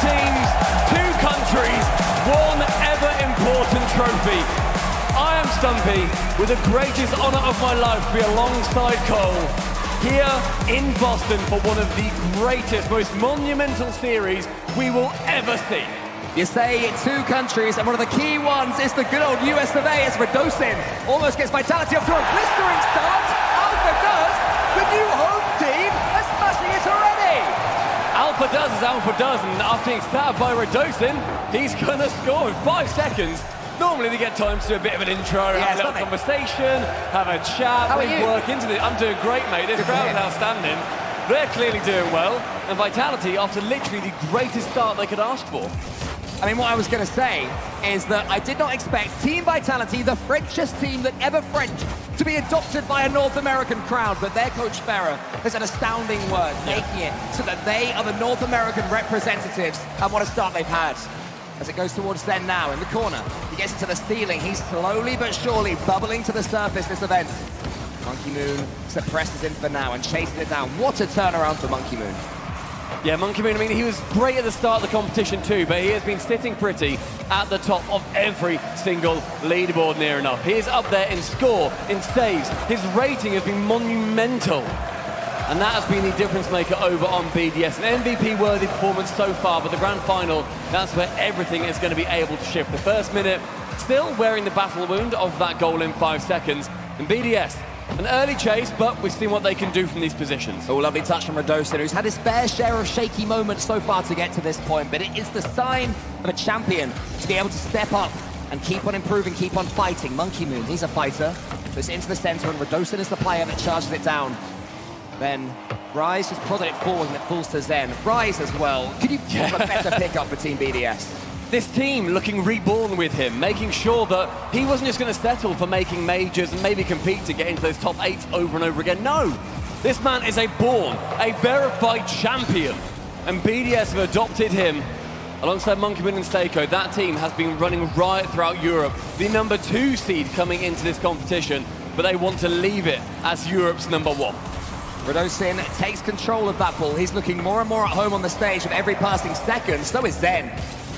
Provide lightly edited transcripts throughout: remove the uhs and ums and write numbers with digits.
teams, two countries, one ever-important trophy. I am Stumpy, with the greatest honour of my life to be alongside Cole, here in Boston for one of the greatest, most monumental series we will ever see. You say two countries, and one of the key ones is the good old US of A as Radosin almost gets Vitality off to a blistering start. Alpha does. The new home team are smashing it already. Alpha does as Alpha does, and after being stabbed by Radosin, he's going to score in 5 seconds. Normally they get time to do a bit of an intro, have a little conversation, have a chat, work into it. I'm doing great, mate. This crowd is outstanding. They're clearly doing well, and Vitality, after literally the greatest start they could ask for. I mean, what I was going to say is that I did not expect Team Vitality, the Frenchest team that ever French, to be adopted by a North American crowd, but their coach Farah has an astounding word, making it so that they are the North American representatives, and what a start they've had. As it goes towards Zen now, in the corner. He gets into the ceiling. He's slowly but surely bubbling to the surface this event. Monkey Moon suppresses him for now and chases it down. What a turnaround for Monkey Moon. Yeah, Monkey Moon, I mean, he was great at the start of the competition too, but he has been sitting pretty at the top of every single leaderboard near enough. He is up there in score, in saves. His rating has been monumental. And that has been the difference maker over on BDS. An MVP-worthy performance so far, but the grand final, that's where everything is going to be able to shift. The first minute, still wearing the battle wound of that goal in 5 seconds. And BDS, an early chase, but we've seen what they can do from these positions. Oh, lovely touch from Radosin, who's had his fair share of shaky moments so far to get to this point, but it is the sign of a champion to be able to step up and keep on improving, keep on fighting. Monkey Moon, he's a fighter. Goes into the center, and Radosin is the player that charges it down. Then Rise just prodded it forward and it falls to Zen. Rise as well. Could you have a better pickup for Team BDS? This team looking reborn with him, making sure that he wasn't just going to settle for making majors and maybe compete to get into those top 8s over and over again. No, this man is a verified champion. And BDS have adopted him alongside Monkey Moon and Seiko. That team has been running riot throughout Europe. The number 2 seed coming into this competition, but they want to leave it as Europe's number 1. Radosin takes control of that ball. He's looking more and more at home on the stage with every passing second. So is Zen.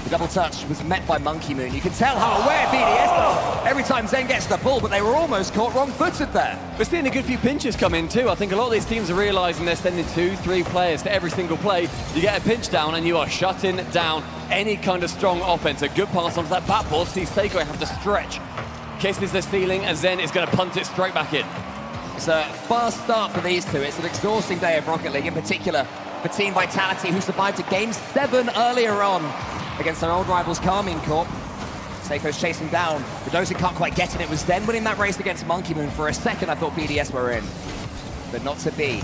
The double touch was met by Monkey Moon. You can tell how aware BDS are every time Zen gets the ball, but they were almost caught wrong-footed there. We're seeing a good few pinches come in too. I think a lot of these teams are realizing they're sending 2-3 players to every single play. You get a pinch down and you are shutting down any kind of strong offense. A good pass onto that bat ball. See Seiko have to stretch. Kisses the ceiling, and Zen is going to punt it straight back in. It's a fast start for these two. It's an exhausting day of Rocket League, in particular for Team Vitality, who survived a Game 7 earlier on against their old rivals Carmine Corp. Seiko's chasing down. Radosin can't quite get it. It was Zen winning that race against Monkey Moon. For a second, I thought BDS were in, but not to be.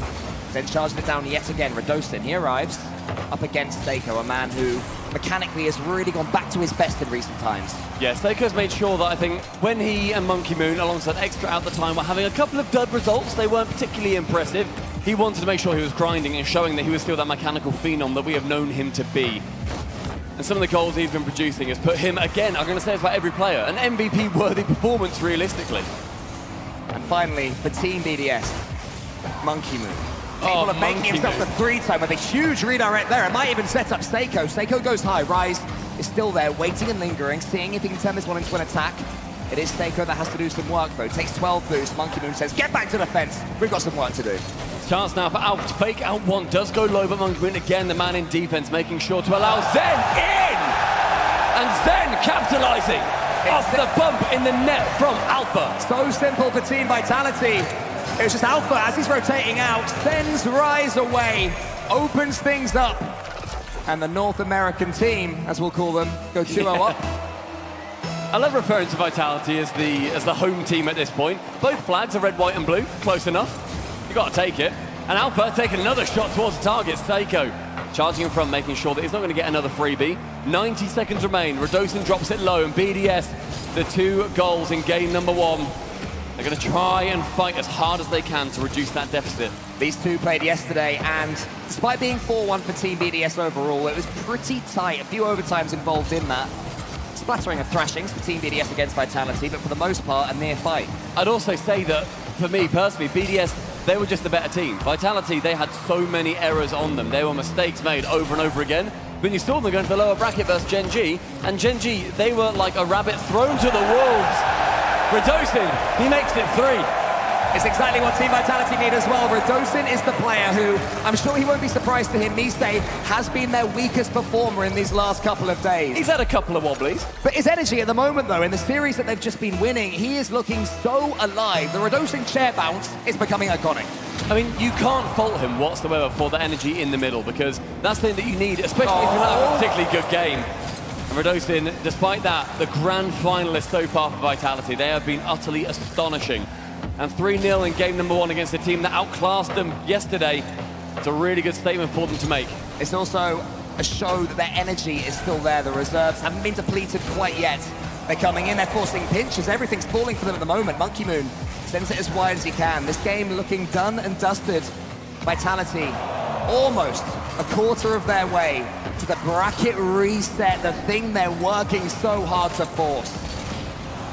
Zen charged it down yet again. Radosin, he arrives up against Seiko, a man who mechanically has really gone back to his best in recent times. Yeah, Seiko's made sure that I think when he and Monkey Moon, alongside Extra at the time, were having a couple of dud results, they weren't particularly impressive. He wanted to make sure he was grinding and showing that he was still that mechanical phenom that we have known him to be. And some of the goals he's been producing has put him, again, I'm going to say it's about every player, an MVP-worthy performance, realistically. And finally, for Team BDS, Monkey Moon. Capable of making himself the 3-time with a huge redirect there. It might even set up Seiko. Seiko goes high. Rise is still there, waiting and lingering, seeing if he can turn this one into an attack. It is Seiko that has to do some work, though. Takes 12 boost. Monkey Moon says, get back to defense. We've got some work to do. Chance now for Alpha to fake out one. Does go low, but Monkey Moon, again, the man in defense, making sure to allow Zen in! And Zen capitalizing off the bump in the net from Alpha. So simple for Team Vitality. It was just Alpha, as he's rotating out, sends Rise away, opens things up. And the North American team, as we'll call them, go 2-0 up. I love referring to Vitality as the home team at this point. Both flags are red, white, and blue. Close enough. You've got to take it. And Alpha taking another shot towards the target. Seiko charging in front, making sure that he's not going to get another freebie. 90 seconds remain. Radosin drops it low, and BDS, the 2 goals in game number 1. They're going to try and fight as hard as they can to reduce that deficit. These two played yesterday, and despite being 4-1 for Team BDS overall, it was pretty tight. A few overtimes involved in that. Splattering of thrashings for Team BDS against Vitality, but for the most part, a near fight. I'd also say that, for me personally, BDS, they were just the better team. Vitality, they had so many errors on them. There were mistakes made over and over again. But you saw them going to the lower bracket versus Gen G, and Gen G, they were like a rabbit thrown to the wolves. Radosin, he makes it 3. It's exactly what Team Vitality need as well. Radosin is the player who, I'm sure he won't be surprised to hear me say, has been their weakest performer in these last couple of days. He's had a couple of wobblies. But his energy at the moment, though, in the series that they've just been winning, he is looking so alive. The Radosin chair bounce is becoming iconic. I mean, you can't fault him whatsoever for the energy in the middle, because that's the thing that you need, especially if you're not having a particularly good game. And Radosin, despite that, the grand finalists so far for Vitality, they have been utterly astonishing. And 3-0 in game number 1 against a team that outclassed them yesterday. It's a really good statement for them to make. It's also a show that their energy is still there. The reserves haven't been depleted quite yet. They're coming in, they're forcing pinches. Everything's falling for them at the moment. Monkey Moon sends it as wide as he can. This game looking done and dusted. Vitality almost a quarter of their way to the bracket reset, the thing they're working so hard to force.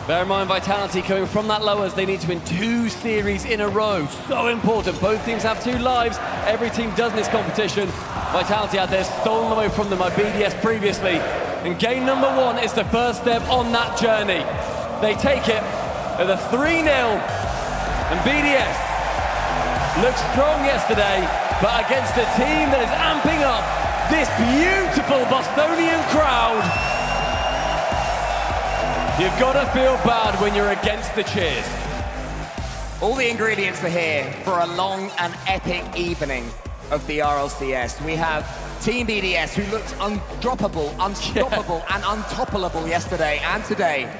Bear in mind, Vitality coming from that lowers, they need to win 2 series in a row. So important. Both teams have 2 lives. Every team does in this competition. Vitality had theirs stolen away from them by BDS previously. And game number 1 is the first step on that journey. They take it at a 3-0. And BDS looked strong yesterday, but against a team that is amping up this beautiful Bostonian crowd, you've got to feel bad when you're against the cheers. All the ingredients are here for a long and epic evening of the RLCS. We have Team BDS, who looked undroppable, unstoppable, and untoppable yesterday and today.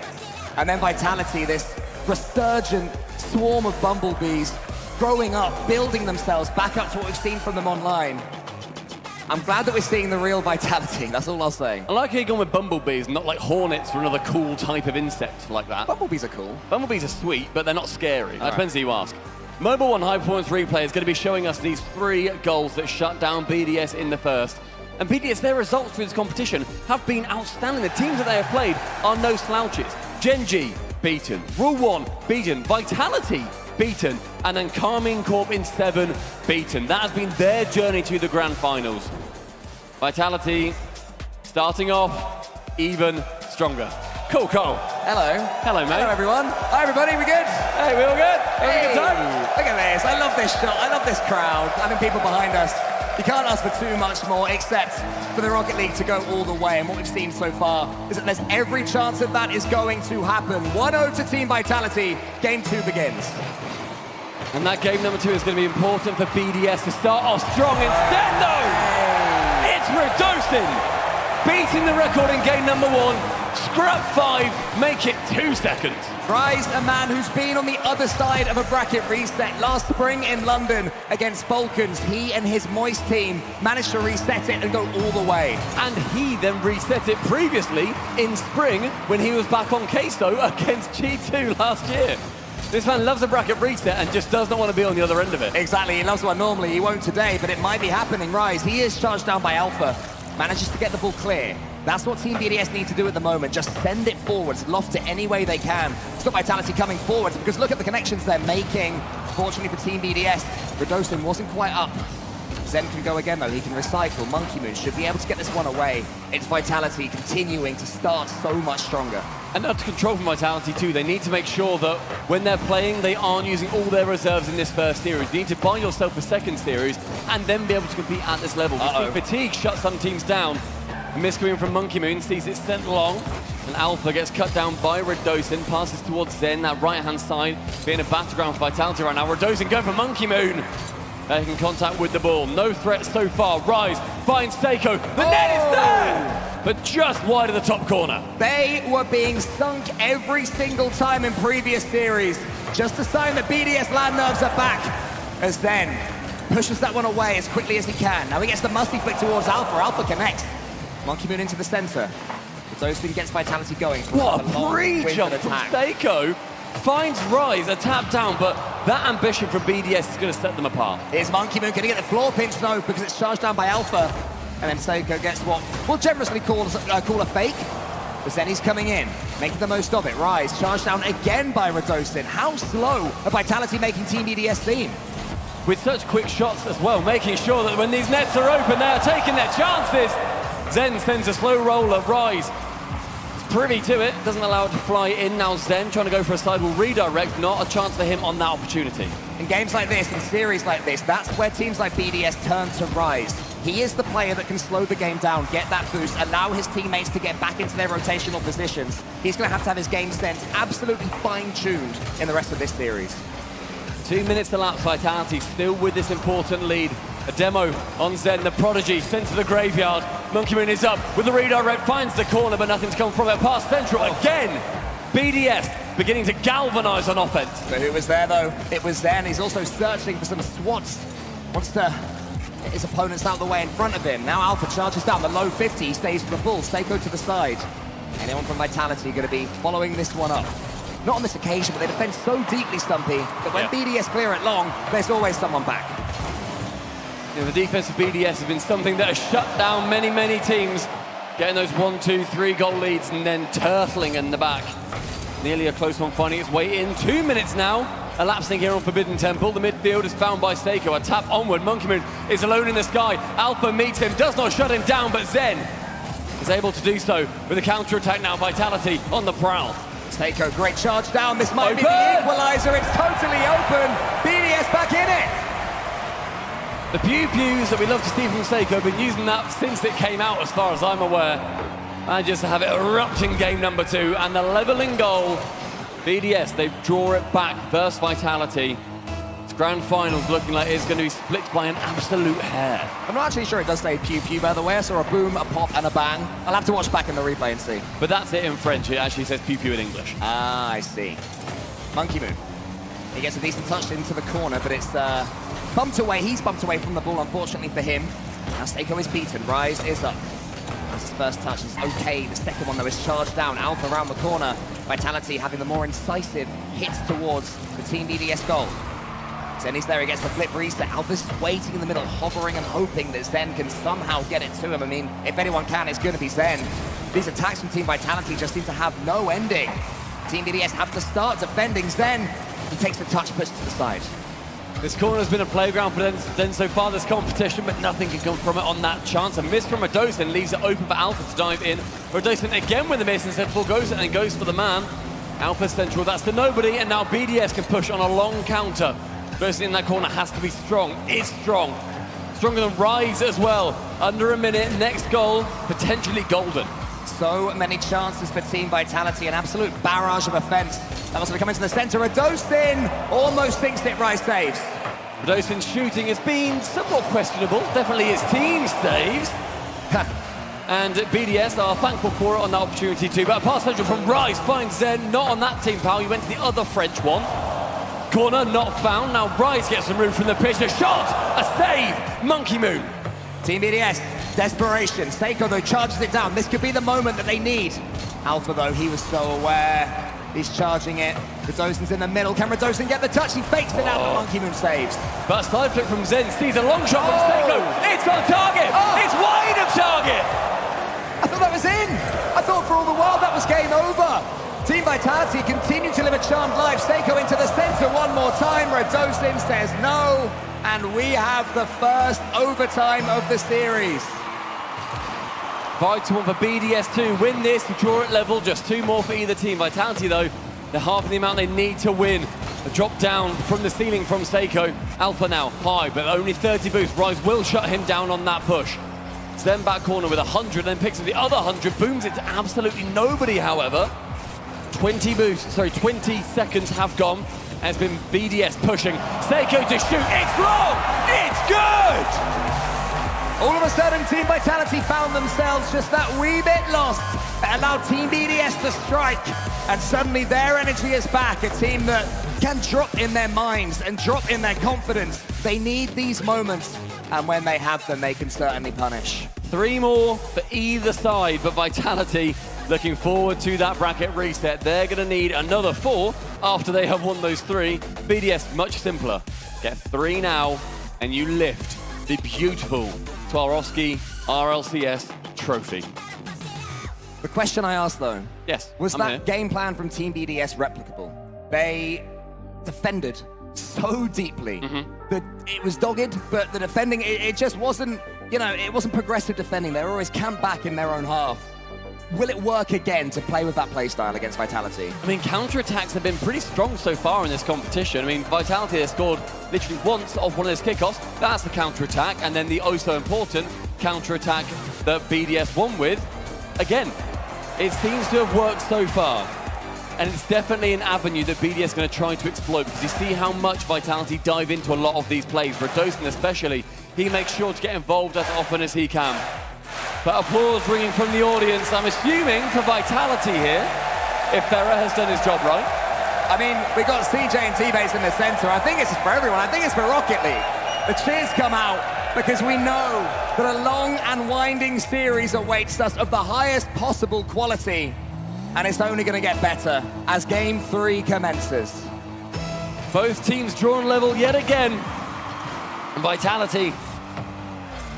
And then Vitality, this resurgent swarm of bumblebees, growing up, building themselves back up to what we've seen from them online. I'm glad that we're seeing the real Vitality, that's all I'll say. I like how you're going with bumblebees, not like hornets or another cool type of insect like that. Bumblebees are cool. Bumblebees are sweet, but they're not scary. That depends who you ask. Mobile One High Performance Replay is going to be showing us these 3 goals that shut down BDS in the first. And BDS, their results through this competition have been outstanding. The teams that they have played are no slouches. Gen G, beaten. Rule 1, beaten. Vitality, beaten. And then Carmine Corp in 7, beaten. That has been their journey to the grand finals. Vitality starting off even stronger. Cool, Cole. Hello. Hello, mate. Hello, everyone. Hi, everybody. We good? Hey, we all good? Having a good time? Look at this. I love this shot. I love this crowd. Having people behind us. You can't ask for too much more, except for the Rocket League to go all the way. And what we've seen so far is that there's every chance that that is going to happen. 1-0 to Team Vitality. Game 2 begins. And that game number 2 is going to be important for BDS to start off strong. Instead, though, it's Radosin beating the record in game number 1. Scrap 5, make it 2 seconds. Rise, a man who's been on the other side of a bracket reset last spring in London against Falcons. He and his Moist team managed to reset it and go all the way. And he then reset it previously in spring when he was back on Queso against G2 last year. This man loves a bracket reset and just does not want to be on the other end of it. Exactly, he loves one normally, he won't today, but it might be happening. Rise, he is charged down by Alpha, manages to get the ball clear. That's what Team BDS need to do at the moment, just send it forwards, loft it any way they can. Stop Vitality coming forwards, because look at the connections they're making. Fortunately for Team BDS, Radosin wasn't quite up. Zen can go again though, he can recycle. Monkey Moon should be able to get this one away. It's Vitality continuing to start so much stronger. And to control from Vitality too, they need to make sure that when they're playing, they aren't using all their reserves in this first series. You need to buy yourself a second series and then be able to compete at this level. Fatigue shuts some teams down. A miscoming from Monkey Moon, sees it sent long, and Alpha gets cut down by Radosin, passes towards Zen, that right-hand side being a battleground for Vitality right now. Radosin going for Monkey Moon. Making contact with the ball. No threat so far. Rise finds Seiko. The net is there, but just wide of the top corner. They were being sunk every single time in previous series. Just a sign that BDS land nerves are back, as Zen pushes that one away as quickly as he can. Now he gets the musty flick towards Alpha. Alpha connects. Monkey Moon into the center. Radosin gets Vitality going. What a pre-jump from Seiko. Finds Rise, a tap down, but that ambition from BDS is going to set them apart. Here's Monkey Moon, going to get the floor pinch though, because it's charged down by Alpha. And then Seiko gets what we'll generously call a fake. But Zenny's coming in, making the most of it. Rise, charged down again by Radosin. How slow are Vitality making Team BDS seem? With such quick shots as well, making sure that when these nets are open, they are taking their chances. Zen sends a slow roller. Rise is privy to it, doesn't allow it to fly in. Now Zen trying to go for a sidewall redirect, not a chance for him on that opportunity. In games like this, in series like this, that's where teams like BDS turn to Rise. He is the player that can slow the game down, get that boost, allow his teammates to get back into their rotational positions. He's going to have his game sense absolutely fine-tuned in the rest of this series. 2 minutes to lapse. Vitality still with this important lead. A demo on Zen, the prodigy, sent to the graveyard. Monkey Moon is up with the redirect, finds the corner, but nothing's come from it. Past Central again. BDS beginning to galvanize on offense. So who was there, though? It was Zen. He's also searching for some swats. Wants to get his opponents out of the way in front of him. Now Alpha charges down the low 50. He stays for the bull. Seiko to the side. Anyone from Vitality going to be following this one up? Not on this occasion, but they defend so deeply, Stumpy, that when BDS clear it long, there's always someone back. Yeah, the defense of BDS has been something that has shut down many, many teams. Getting those 1, 2, 3 goal leads and then turtling in the back. Nearly a close one, finding its way in. 2 minutes now, elapsing here on Forbidden Temple. The midfield is found by Seiko. A tap onward. Monkey Moon is alone in the sky. Alpha meets him, does not shut him down, but Zen is able to do so with a counter-attack now. Vitality on the prowl. Seiko, great charge down. This might be the equalizer. It's totally open. BDS back in it. The pew-pews that we love to see from Seiko, been using that since it came out, as far as I'm aware. And just to have it erupt in game number 2, and the leveling goal. BDS, they draw it back versus Vitality. It's grand finals looking like it's going to be split by an absolute hair. I'm not actually sure it does say pew-pew, by the way. I saw a boom, a pop, and a bang. I'll have to watch back in the replay and see. But that's it in French. It actually says pew-pew in English. Ah, I see. Monkey Moon. He gets a decent touch into the corner, but it's bumped away. He's bumped away from the ball, unfortunately for him. Now Seiko is beaten. Rise is up. That's his first touch. It's okay. The second one, though, is charged down. Alpha around the corner. Vitality having the more incisive hits towards the Team BDS goal. Zen is there. He gets the flip reset. Alpha's waiting in the middle, hovering and hoping that Zen can somehow get it to him. I mean, if anyone can, it's going to be Zen. These attacks from Team Vitality just seem to have no ending. Team BDS have to start defending Zen. He takes the touch, puts to the side. This corner has been a playground for Zen so far this competition, but nothing can come from it on that chance. A miss from Radosin leaves it open for Alpha to dive in. Radosin again with a miss, instead forgoes it and goes for the man. Alpha Central, that's to nobody, and now BDS can push on a long counter. Radosin in that corner has to be strong, is strong. Stronger than Rise as well. Under a minute, next goal, potentially golden. So many chances for Team Vitality, an absolute barrage of offense. That must be coming to the center. Radosin almost thinks it. Rise saves. Radosin's shooting has been somewhat questionable. Definitely his team saves. And BDS are thankful for it on that opportunity too. But a pass central from Rise finds Zen, not on that team foul. He went to the other French one. Corner not found. Now Rise gets removed from the pitch. A shot, a save. Monkey Moon. Team BDS, desperation. Seiko, though, charges it down. This could be the moment that they need. Alpha, though, he was so aware. He's charging it. Radosin's in the middle. Can Radosin get the touch? He fakes it out, but Monkey Moon saves. But a side flip from Zen sees a long shot from Seiko. It's on target. It's wide of target. I thought that was in. I thought for all the while that was game over. Team Vitality continue to live a charmed life. Seiko into the center one more time. Radosin says no. And we have the first overtime of the series. Vital one for BDS to win this, to draw it level. Just 2 more for either team. Vitality, though, they're half the amount they need to win. A drop down from the ceiling from Seiko. Alpha now high, but only 30 boost. Rise will shut him down on that push. Zen back corner with 100, then picks up the other 100. Booms it to absolutely nobody, however. 20 seconds have gone. And it's been BDS pushing. Seiko to shoot. It's long! It's good! All of a sudden, Team Vitality found themselves just that wee bit lost. It allowed Team BDS to strike. And suddenly their energy is back. A team that can drop in their minds and drop in their confidence. They need these moments. And when they have them, they can certainly punish. 3 more for either side, but Vitality looking forward to that bracket reset. They're going to need another 4 after they have won those 3. BDS, much simpler. Get 3 now, and you lift the beautiful Swarovski RLCS trophy. The question I asked, though, was that game plan from Team BDS replicable? They defended so deeply that it was dogged, but the defending, it just wasn't you know, it wasn't progressive defending. They were always camped back in their own half. Will it work again to play with that playstyle against Vitality? I mean, counterattacks have been pretty strong so far in this competition. I mean, Vitality has scored literally once off one of those kickoffs. That's the counterattack, and then the oh-so-important counterattack that BDS won with. Again, it seems to have worked so far. And it's definitely an avenue that BDS is going to try to exploit, because you see how much Vitality dive into a lot of these plays. Redosin especially, he makes sure to get involved as often as he can. But applause ringing from the audience, I'm assuming, for Vitality here, if Ferrer has done his job right. I mean, we got CJ and T-Base in the center. I think it's for everyone. I think it's for Rocket League. The cheers come out because we know that a long and winding series awaits us of the highest possible quality. And it's only going to get better as Game 3 commences. Both teams drawn level yet again. Vitality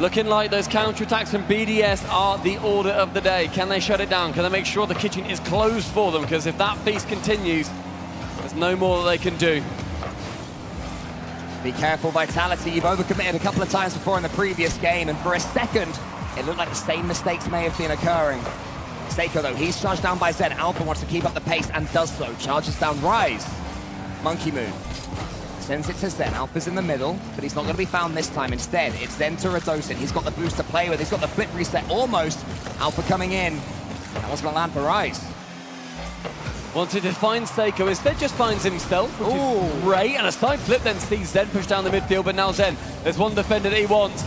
looking like those counterattacks from BDS are the order of the day. Can they shut it down? Can they make sure the kitchen is closed for them? Because if that feast continues, there's no more that they can do. Be careful, Vitality. You've overcommitted a couple of times before in the previous game, and for a second, it looked like the same mistakes may have been occurring. Seiko, though, he's charged down by Zen. Alpha wants to keep up the pace and does so. Charges down Rise. Monkey Moon sends it to Zen. Alpha's in the middle, but he's not going to be found this time. Instead, it's Zen to Redosin. He's got the boost to play with. He's got the flip reset almost. Alpha coming in. That was going to land for Rise. Wanted to find Seiko, instead just finds himself, which is great, and a side flip then sees Zen push down the midfield, but now Zen, there's one defender that he wants.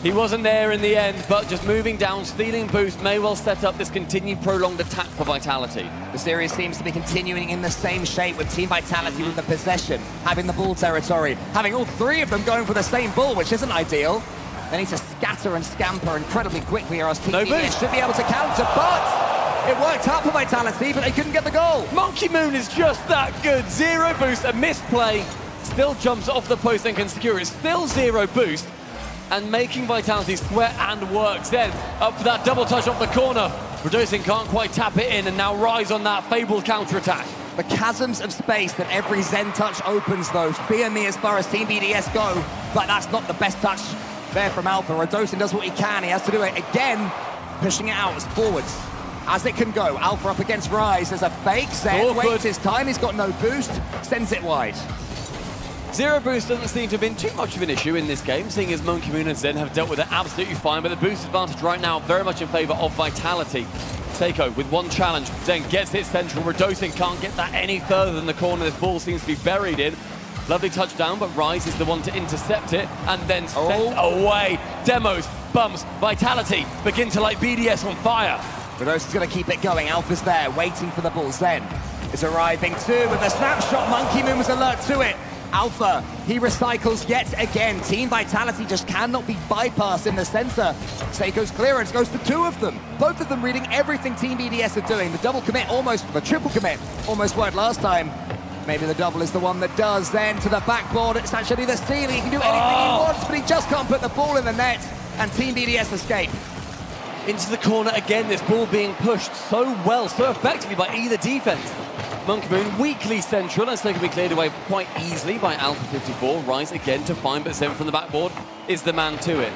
He wasn't there in the end, but just moving down, stealing boost, may well set up this continued prolonged attack for Vitality. The series seems to be continuing in the same shape, with Team Vitality with the possession, having the ball territory, having all three of them going for the same ball, which isn't ideal. They need to scatter and scamper incredibly quickly, or else Team BDS should be able to counter, but it worked out for Vitality, but they couldn't get the goal. Monkey Moon is just that good. Zero boost, a misplay, still jumps off the post and can secure it. Still zero boost, and making Vitality sweat and work. Then up for that double touch off the corner. Redosin can't quite tap it in, and now Rise on that fabled counter-attack. The chasms of space that every Zen touch opens, though, fear me as far as Team BDS go, but that's not the best touch there from Alpha. Redosin does what he can. He has to do it again, pushing it out as forwards as it can go. Alpha up against Rise. There's a fake. Zen waits his time. He's got no boost. Sends it wide. Zero boost doesn't seem to have been too much of an issue in this game, seeing as Monkey Moon and Zen have dealt with it absolutely fine, but the boost advantage right now very much in favor of Vitality. Seiko with one challenge. Zen gets it central. Redosin can't get that any further than the corner this ball seems to be buried in. Lovely touchdown, but Rise is the one to intercept it and then send away. Demos, bumps, Vitality begin to light BDS on fire. Redosin's going to keep it going. Alpha's there, waiting for the ball. Zen is arriving too with the snapshot. Monkey Moon was alert to it. Alpha, he recycles yet again. Team Vitality just cannot be bypassed in the center. Seiko's clearance goes to two of them. Both of them reading everything Team BDS are doing. The double commit almost, the triple commit almost worked last time. Maybe the double is the one that does. Then to the backboard, it's actually the steal. He can do anything he wants, but he just can't put the ball in the net. And Team BDS escape. Into the corner again, this ball being pushed so well, so effectively by either defense. Monkey Moon weakly central, and so can be cleared away quite easily by Alpha 54. Rise again to find, but Zen from the backboard is the man to it.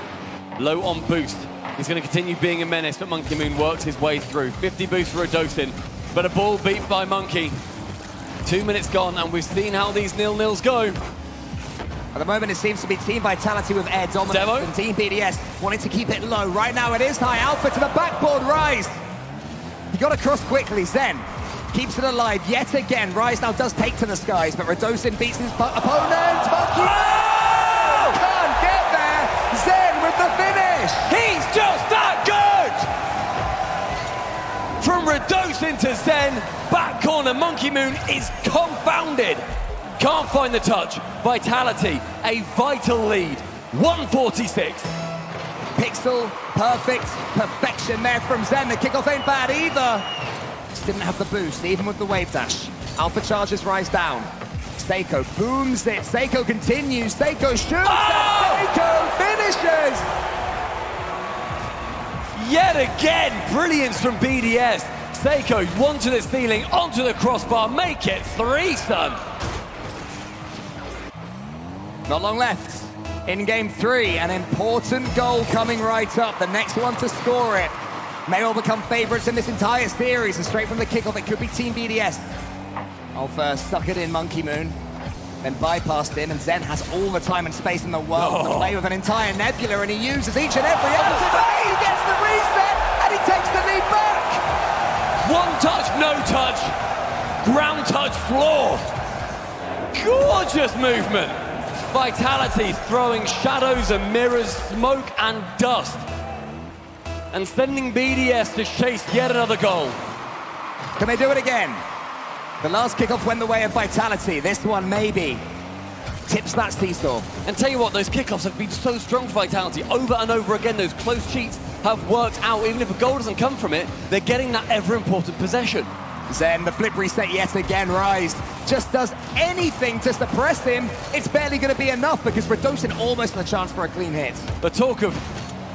Low on boost. He's going to continue being a menace, but Monkey Moon works his way through. 50 boost for Redosin, but a ball beat by Monkey. 2 minutes gone, and we've seen how these nil-nils go. At the moment, it seems to be Team Vitality with air dominance and Team BDS wanting to keep it low. Right now, it is high. Alpha to the backboard. Rise. He got across quickly. Zen keeps it alive yet again. Rise now does take to the skies, but Redosin beats his opponent. Monkey can't get there. Zen with the finish. He's just that good. From Redosin to Zen, back corner. Monkey Moon is confounded. Can't find the touch. Vitality, a vital lead. 146. Pixel, perfect, perfection there from Zen. The kickoff ain't bad either. Just didn't have the boost, even with the wave dash. Alpha charges Rise down. Seiko booms it. Seiko continues. Seiko shoots. And Seiko finishes. Yet again, brilliance from BDS. Seiko, one to the ceiling, onto the crossbar. Make it 3, son. Not long left. in game 3. An important goal coming right up. The next one to score it may all become favorites in this entire series. And straight from the kickoff, it could be Team BDS. Alpha stuck it in Monkey Moon, then bypassed in, and Zen has all the time and space in the world to play with an entire Nebula, and he uses each and every opportunity. He gets the reset, and he takes the lead back. One touch, no touch, ground touch, floor. Gorgeous movement. Vitality throwing shadows and mirrors, smoke and dust, and sending BDS to chase yet another goal. Can they do it again? The last kickoff went the way of Vitality. This one maybe tips that seesaw. And tell you what, those kickoffs have been so strong for Vitality. Over and over again, those close cheats have worked out. Even if a goal doesn't come from it, they're getting that ever-important possession. Zen, the flip reset yet again. Rise just does anything to suppress him. It's barely going to be enough because Redosin almost has a chance for a clean hit. The talk of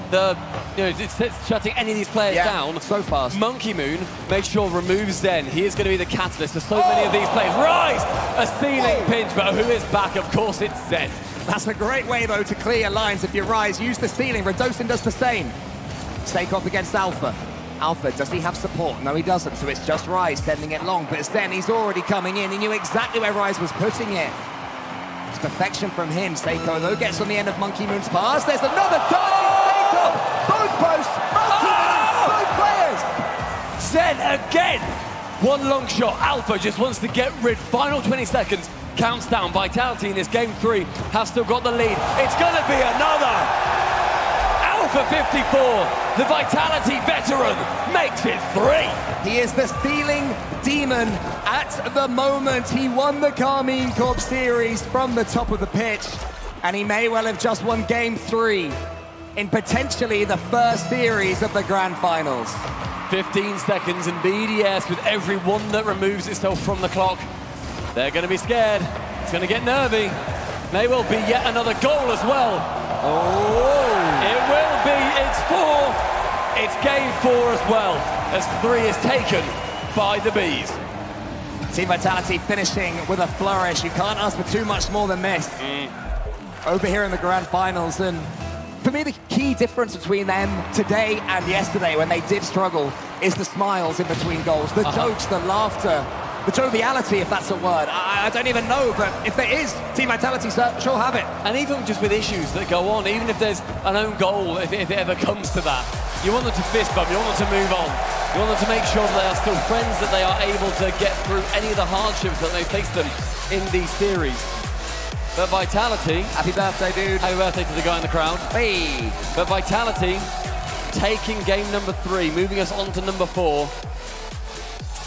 it's shutting any of these players down so fast. Monkey Moon makes sure removes Zen. He is going to be the catalyst for so many of these players. Rise! A ceiling pinch, but who is back? Of course, it's Zen. That's a great way, though, to clear lines. If you Rise, use the ceiling. Redosin does the same. Stake off against Alpha. Alpha, does he have support? No, he doesn't, so it's just Rise sending it long. But Zen, he's already coming in. He knew exactly where Rise was putting it. It's perfection from him. Seiko, though, gets on the end of Monkey Moon's pass. There's another touch. Both posts, both players. Zen again. One long shot. Alpha just wants to get rid. Final 20 seconds. Counts down. Vitality in this game 3 has still got the lead. It's going to be another. Alpha 54, the Vitality veteran, makes it 3. He is the ceiling demon at the moment. He won the Carmine Corp series from the top of the pitch, and he may well have just won game 3 in potentially the first series of the grand finals. 15 seconds, and BDS, with every one that removes itself from the clock, they're going to be scared. It's going to get nervy. May well be yet another goal as well. Oh! It will be. It's 4. It's game 4 as well, as 3 is taken by the Bees. Team Vitality finishing with a flourish. You can't ask for too much more than this. Over here in the grand finals, and for me, the key difference between them today and yesterday, when they did struggle, is the smiles in between goals, the jokes, the laughter, the joviality, if that's a word. I don't even know, but if there is, Team Vitality sure have it. And even just with issues that go on, even if there's an own goal, if it ever comes to that, you want them to fist bump, you want them to move on. You want them to make sure that they are still friends, that they are able to get through any of the hardships that they face them in these series. But Vitality... Happy birthday, dude. Happy birthday to the guy in the crowd. Hey. But Vitality taking game number 3, moving us on to number 4.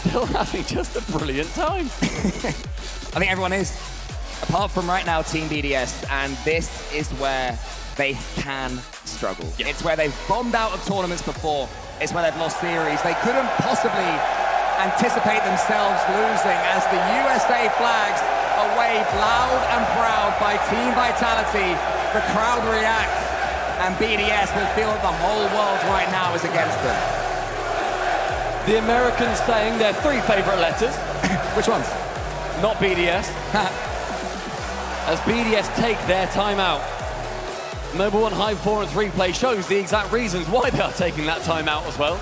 Still having just a brilliant time. I think everyone is. Apart from right now, Team BDS, and this is where they can struggle. Yep. It's where they've bombed out of tournaments before. It's where they've lost series. They couldn't possibly anticipate themselves losing as the USA flags are waved loud and proud by Team Vitality. The crowd reacts, and BDS will feel that the whole world right now is against them. The Americans saying their 3 favorite letters. Which ones? Not BDS. As BDS take their timeout. Mobile 1 High Performance Replay shows the exact reasons why they are taking that timeout as well.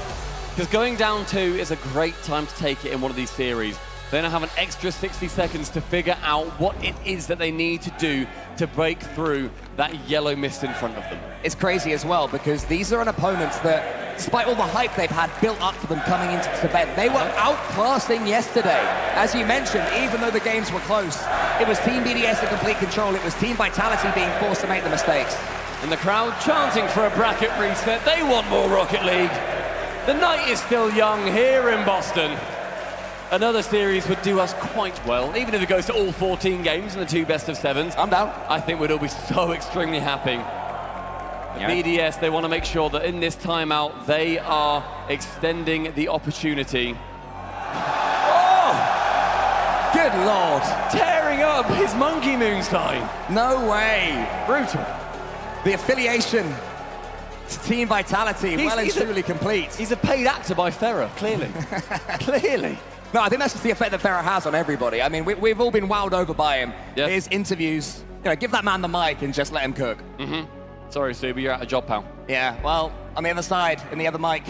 Because going down 2 is a great time to take it in one of these series. They now have an extra 60 seconds to figure out what it is that they need to do to break through that yellow mist in front of them. It's crazy as well, because these are an opponent that, despite all the hype they've had built up for them coming into this event, they were outclassing yesterday. As you mentioned, even though the games were close, it was Team BDS in complete control. It was Team Vitality being forced to make the mistakes. And the crowd chanting for a bracket reset. They want more Rocket League. The night is still young here in Boston. Another series would do us quite well, even if it goes to all 14 games and the 2 best-of-7s. I'm down. I think we'd all be so extremely happy. BDS, they want to make sure that in this timeout, they are extending the opportunity. Oh! Good Lord. Tearing up his Monkey Moon sign. No way. Brutal. The affiliation to Team Vitality, well and truly complete. He's a paid actor by Ferrer, clearly. Clearly. No, I think that's just the effect that Ferrer has on everybody. I mean, we've all been wowed over by him. Yep. His interviews You know, give that man the mic and just let him cook. Sorry, Sue, but you're out of job, pal. Yeah, well, on the other side, in the other mic,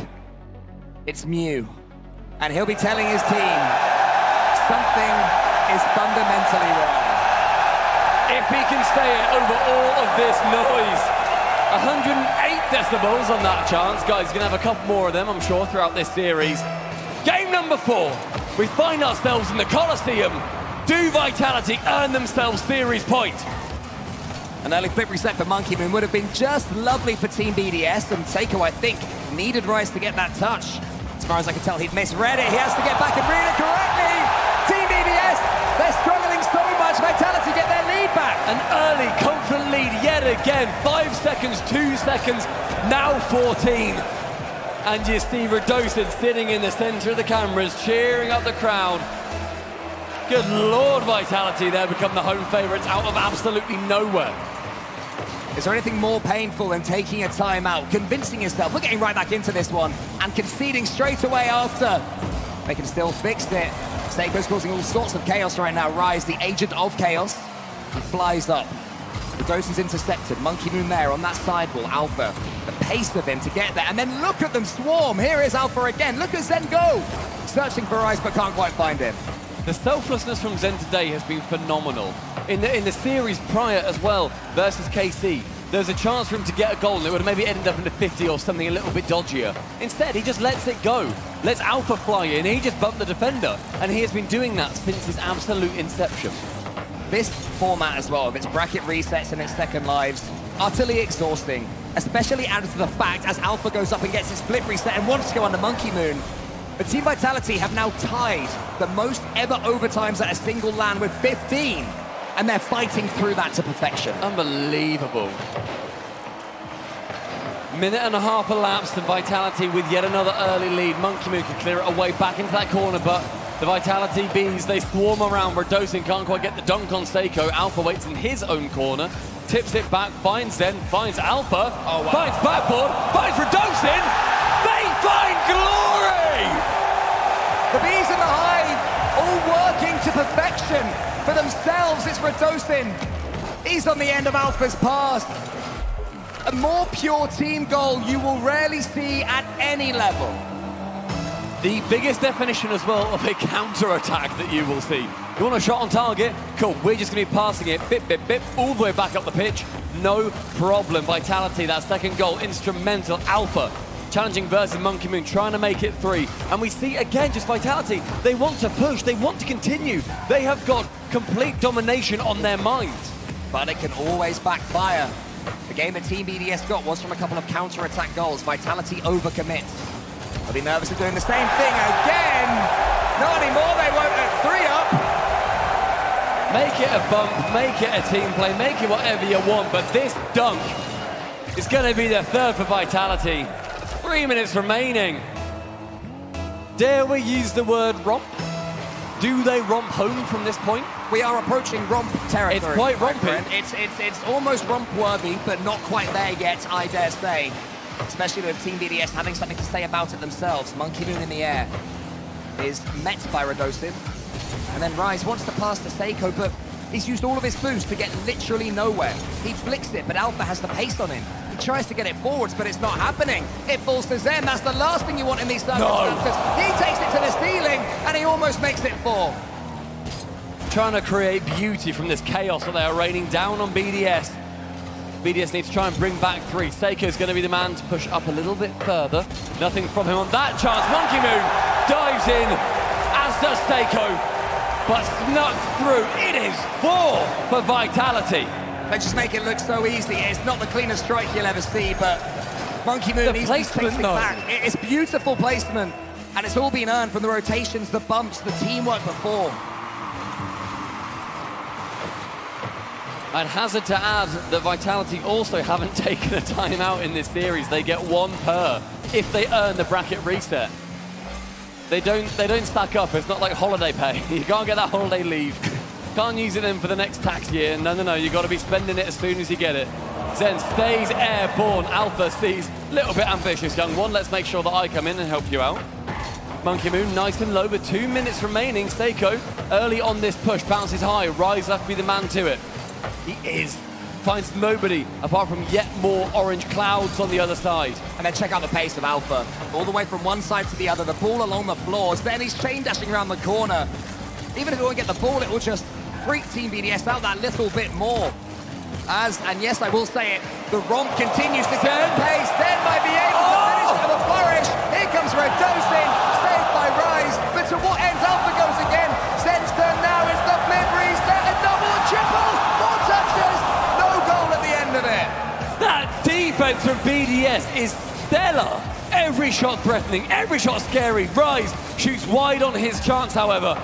it's Mew. And he'll be telling his team something is fundamentally wrong. If he can stay it over all of this noise, 108 decibels on that chance. Guys, he's going to have a couple more of them, I'm sure, throughout this series. Game number 4. We find ourselves in the Coliseum. Do Vitality earn themselves series point? An early flip reset for Monkey Moon would have been just lovely for Team BDS, and Seiko, I think, needed Rise to get that touch. As far as I can tell, he'd misread it. He has to get back and read it correctly. Team BDS, they're struggling so much. Vitality get their lead back. An early, confident lead yet again. 5 seconds, 2 seconds, now 14. And you see Radosid sitting in the center of the cameras, cheering up the crowd. Good Lord, Vitality there become the home favorites out of absolutely nowhere. Is there anything more painful than taking a timeout, convincing yourself, we're getting right back into this one, and conceding straight away after? They can still fix it. Seiko's causing all sorts of chaos right now. Rise, the agent of chaos, he flies up. The Dosen's intercepted. Monkey Moon there on that sidewall. Alpha, the pace of him to get there. And then look at them swarm. Here is Alpha again. Look at Zen go. Searching for Rise, but can't quite find him. The selflessness from Zen today has been phenomenal. In the series prior as well, versus KC, there's a chance for him to get a goal and it would have maybe ended up in the 50 or something a little bit dodgier. Instead, he just lets it go. Lets Alpha fly in, he just bumped the defender. And he has been doing that since his absolute inception. This format as well, of its bracket resets and its second lives, utterly exhausting. Especially added to the fact, as Alpha goes up and gets his flip reset and wants to go under Monkey Moon, but Team Vitality have now tied the most ever overtimes at a single LAN with 15. And they're fighting through that to perfection. Unbelievable. Minute and a half elapsed and Vitality with yet another early lead. Monkey Moon can clear it away back into that corner, but the Vitality Bees, they swarm around where Dosen can't quite get the dunk on Seiko. Alpha waits in his own corner, tips it back, finds Zen, finds Alpha, finds backboard, finds Radosin. They find glory! The Bees in the Hive, all working to perfection. For themselves, it's Radosin. He's on the end of Alpha's pass. A more pure team goal you will rarely see at any level. The biggest definition as well of a counter-attack that you will see. You want a shot on target? Cool, we're just going to be passing it, bip, bip, bip, all the way back up the pitch. No problem. Vitality, that second goal, instrumental. Alpha challenging versus Monkey Moon, trying to make it 3. And we see, again, just Vitality. They want to push, they want to continue. They have got complete domination on their minds. But it can always backfire. The game that Team BDS got was from a couple of counter-attack goals. Vitality overcommits. They'll be nervous of doing the same thing again. Not anymore, they won't at 3 up. Make it a bump, make it a team play, make it whatever you want, but this dunk is going to be the 3rd for Vitality. 3 minutes remaining. Dare we use the word romp? Do they romp home from this point? We are approaching romp territory. It's quite romping. It's almost romp-worthy, but not quite there yet, I dare say. Especially with Team BDS having something to say about it themselves. Monkey Moon in the air is met by Radosid. And then Rise wants to pass to Seiko, but he's used all of his boost to get literally nowhere. He flicks it, but Alpha has the pace on him. He tries to get it forwards, but it's not happening. It falls to Zen. That's the last thing you want in these circumstances. No. He takes it to the ceiling, and he almost makes it 4. Trying to create beauty from this chaos that they are raining down on BDS. BDS needs to try and bring back 3. Seiko's going to be the man to push up a little bit further. Nothing from him on that chance. Monkey Moon dives in, as does Seiko, but snuck through. It is 4 for Vitality. They just make it look so easy. It's not the cleanest strike you'll ever see, but Monkey Moon needs to take it back. It's beautiful placement, and it's all been earned from the rotations, the bumps, the teamwork before. I'd hazard to add that Vitality also haven't taken a timeout in this series. They get 1 per if they earn the bracket reset. They don't stack up. It's not like holiday pay. You can't get that holiday leave. Can't use it in for the next tax year. No. You got to be spending it as soon as you get it. Zen stays airborne. Alpha sees a little bit ambitious, young one. Let's make sure that I come in and help you out. Monkey Moon nice and low, but 2 minutes remaining. Seiko early on this push bounces high. Rise up, be the man to it. He is. Finds nobody apart from yet more orange clouds on the other side. And then check out the pace of Alpha. All the way from one side to the other, the ball along the floors, then he's chain dashing around the corner. Even if he won't get the ball, it will just freak Team BDS out that little bit more. And yes, I will say it, the romp continues to turn pace, then might be able to finish with a flourish. Here comes Redosin, saved by Rise, but to what ends Alpha goes again. Zen's turn now, it's the flip reset, a double, a triple, more touches, no goal at the end of it. That defense from BDS is stellar. Every shot threatening, every shot scary. Rise shoots wide on his chance, however.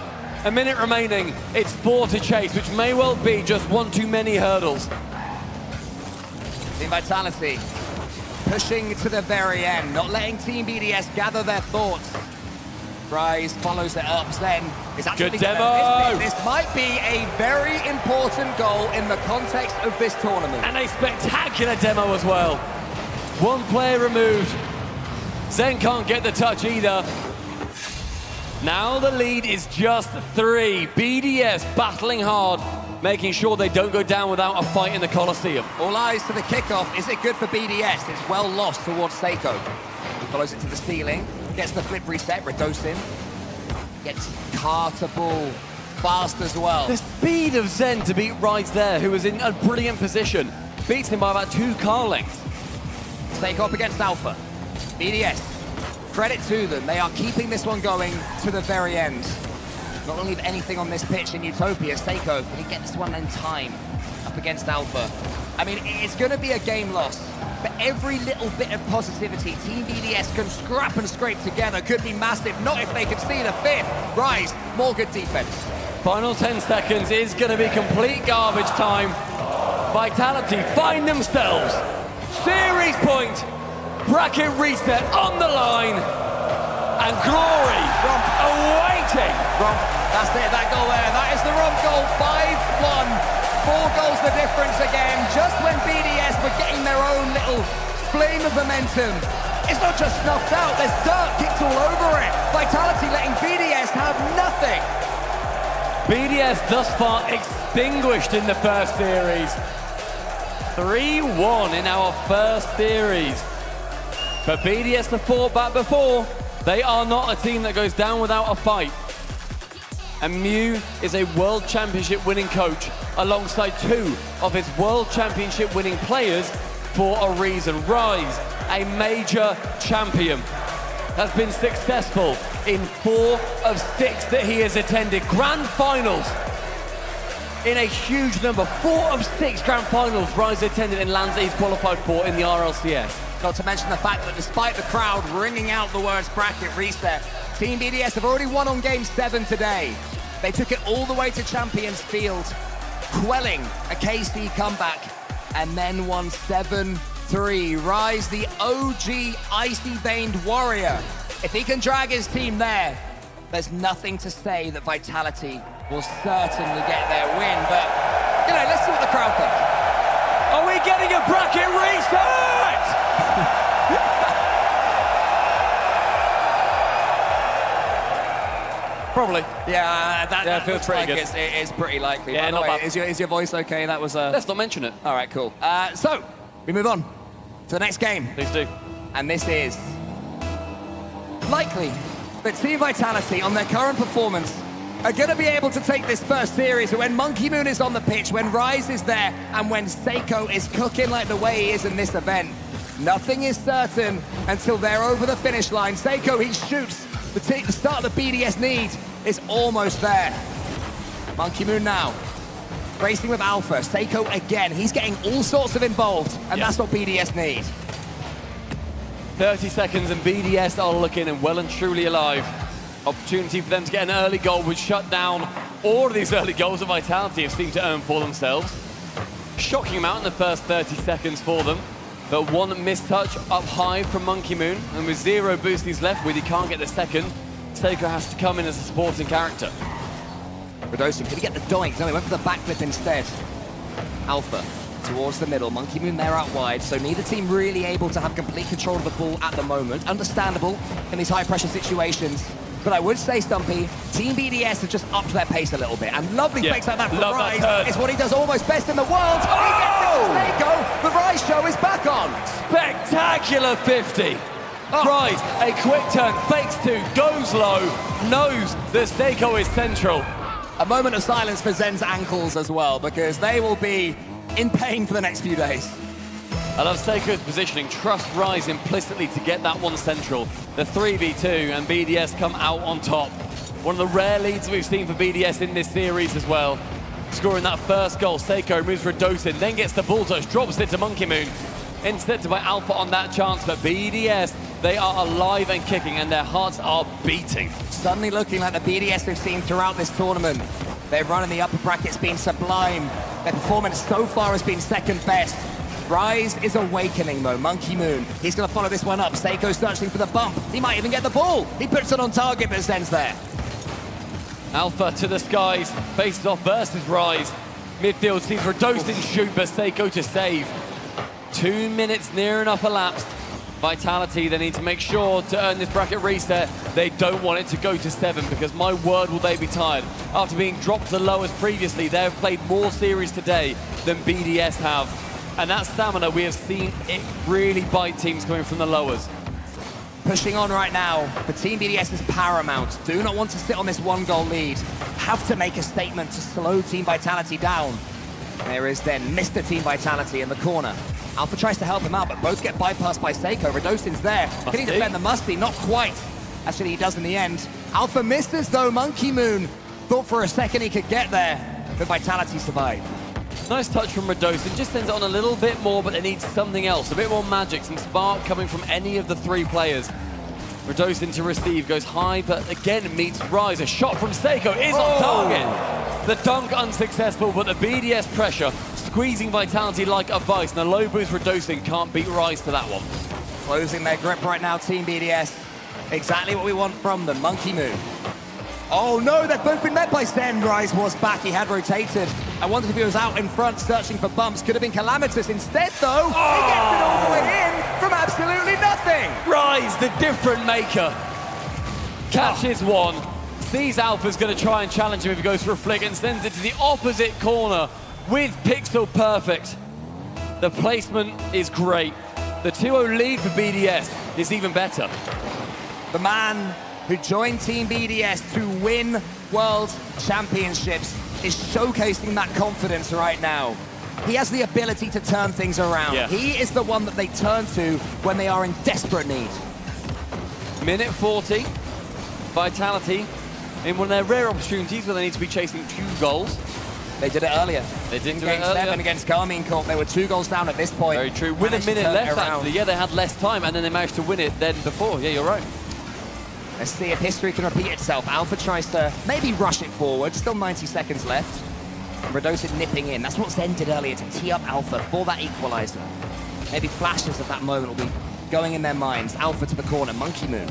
A minute remaining, it's 4 to chase, which may well be just one too many hurdles. Team Vitality pushing to the very end, not letting Team BDS gather their thoughts. Rise follows it up, Zen is actually good demo! This might be a very important goal in the context of this tournament. And a spectacular demo as well. One player removed. Zen can't get the touch either. Now the lead is just 3. BDS battling hard, making sure they don't go down without a fight in the Coliseum. All eyes to the kickoff. Is it good for BDS? It's well lost towards Seiko. He follows it to the ceiling, gets the flip reset, Redosin. Gets Carter ball fast as well. The speed of Zen to beat Rise there, who was in a brilliant position. Beats him by about 2 car lengths. Seiko up against Alpha. BDS. Credit to them, they are keeping this one going to the very end. Not only anything on this pitch in Utopia, Seiko, can he get this one in time up against Alpha? I mean, it's going to be a game loss, but every little bit of positivity Team BDS can scrap and scrape together could be massive, not if they could see the 5th. Rise, more good defense. Final 10 seconds is going to be complete garbage time. Vitality find themselves. Series point. Bracket reset on the line, and glory awaiting. Romp, that's it, that goal there. That is the Romp goal, 5-1. 4 goals the difference again, just when BDS were getting their own little flame of momentum. It's not just snuffed out, there's dirt kicked all over it. Vitality letting BDS have nothing. BDS thus far extinguished in the first series. 3-1 in our first series. But BDS have fought back before. They are not a team that goes down without a fight. And Mew is a World Championship winning coach alongside 2 of his World Championship winning players for a reason. Rise, a major champion, has been successful in 4 of 6 that he has attended. Grand finals in a huge number. 4 of 6 grand finals Rise attended in lands that he's qualified for in the RLCS. Not to mention the fact that despite the crowd ringing out the words bracket reset, Team BDS have already won on Game 7 today. They took it all the way to Champions Field, quelling a KC comeback, and then won 7-3. Rise, the OG icy-veined warrior. If he can drag his team there, there's nothing to say that Vitality will certainly get their win. But, you know, let's see what the crowd thinks. Are we getting a bracket reset? Probably. Yeah, that feels pretty good. It is pretty likely. Yeah, By the way, is your voice okay? That was Let's not mention it. All right, cool. So, we move on to the next game. Please do. And this is likely that Team Vitality, on their current performance, are going to be able to take this first series. When Monkey Moon is on the pitch, when Rise is there, and when Seiko is cooking like the way he is in this event, nothing is certain until they're over the finish line. Seiko, he shoots. The start the BDS need is almost there. Monkey Moon now, racing with Alpha. Seiko again, he's getting all sorts of involved, and that's what BDS need. 30 seconds and BDS are looking and well and truly alive. Opportunity for them to get an early goal would shut down all of these early goals that Vitality have seemed to earn for themselves. Shocking amount in the first 30 seconds for them. But one missed touch up high from Monkey Moon, and with 0 boost he's left with, he can't get the second. Seiko has to come in as a supporting character. Redosin, could he get the doink? No, he went for the backflip instead. Alpha towards the middle. Monkey Moon there out wide, so neither team really able to have complete control of the ball at the moment. Understandable in these high-pressure situations. But I would say, Stumpy, Team BDS have just upped their pace a little bit. And lovely fakes like that from Rise is what he does almost best in the world. Oh! He gets it to Seiko. The Rise show is back on. Spectacular 50. Rise, a quick turn, fakes 2, goes low, knows that Seiko is central. A moment of silence for Zen's ankles as well, because they will be in pain for the next few days. I love Seiko's positioning, trust Rise implicitly to get that one central. The 3v2 and BDS come out on top. One of the rare leads we've seen for BDS in this series as well. Scoring that first goal, Seiko moves Radosin, then gets the ball touch, drops it to Monkey Moon. Intercepted by Alpha on that chance, but BDS, they are alive and kicking and their hearts are beating. Suddenly looking like the BDS we've seen throughout this tournament. Their run in the upper bracket's been sublime. Their performance so far has been second best. Rise is awakening though, Monkey Moon. He's gonna follow this one up. Seiko searching for the bump. He might even get the ball. He puts it on target, but Zen's there. Alpha to the skies, faces off versus Rise. Midfield sees Radosin shoot, but Seiko to save. 2 minutes near enough elapsed. Vitality, they need to make sure to earn this bracket reset. They don't want it to go to 7 because my word will they be tired. After being dropped the lowest previously, they have played more series today than BDS have. And that stamina, we have seen it really bite teams coming from the lowers. Pushing on right now, for Team BDS is paramount. Do not want to sit on this 1-goal lead. Have to make a statement to slow Team Vitality down. There is then Mr. Team Vitality in the corner. Alpha tries to help him out, but both get bypassed by Seiko. Radosin's there. Can he defend the Musty? Not quite. Actually, he does in the end. Alpha misses, though. Monkey Moon thought for a second he could get there, but Vitality survived. Nice touch from Radosin. Just sends it on a little bit more, but they need something else. A bit more magic, some spark coming from any of the 3 players. Radosin to receive, goes high, but again meets Rise. A shot from Seiko is on target. The dunk unsuccessful, but the BDS pressure squeezing Vitality like a vice. And the low boost Radosin can't beat Rise to that one. Closing their grip right now, Team BDS. Exactly what we want from them. Monkey Moon. Oh no, they've both been met by Zen. Rise was back, he had rotated. I wondered if he was out in front searching for bumps. Could have been calamitous. Instead though, he gets it all the way in from absolutely nothing. Rise, the different maker. Catches one. Sees Alpha's going to try and challenge him if he goes for a flick and sends it to the opposite corner with Pixel Perfect. The placement is great. The 2-0 lead for BDS is even better. The man who joined Team BDS to win World Championships is showcasing that confidence right now. He has the ability to turn things around. Yeah. He is the one that they turn to when they are in desperate need. Minute 40, Vitality in one of their rare opportunities where they need to be chasing 2 goals. They did it earlier. They didn't do it earlier. Game 7 against Garmin Corp, they were 2 goals down at this point. Very true. With a minute left, actually. Yeah, they had less time, and then they managed to win it then before. Yeah, you're right. Let's see if history can repeat itself. Alpha tries to maybe rush it forward. Still 90 seconds left. Radosin nipping in. That's what Zen did earlier, to tee up Alpha for that equalizer. Maybe flashes of that moment will be going in their minds. Alpha to the corner. Monkey Moon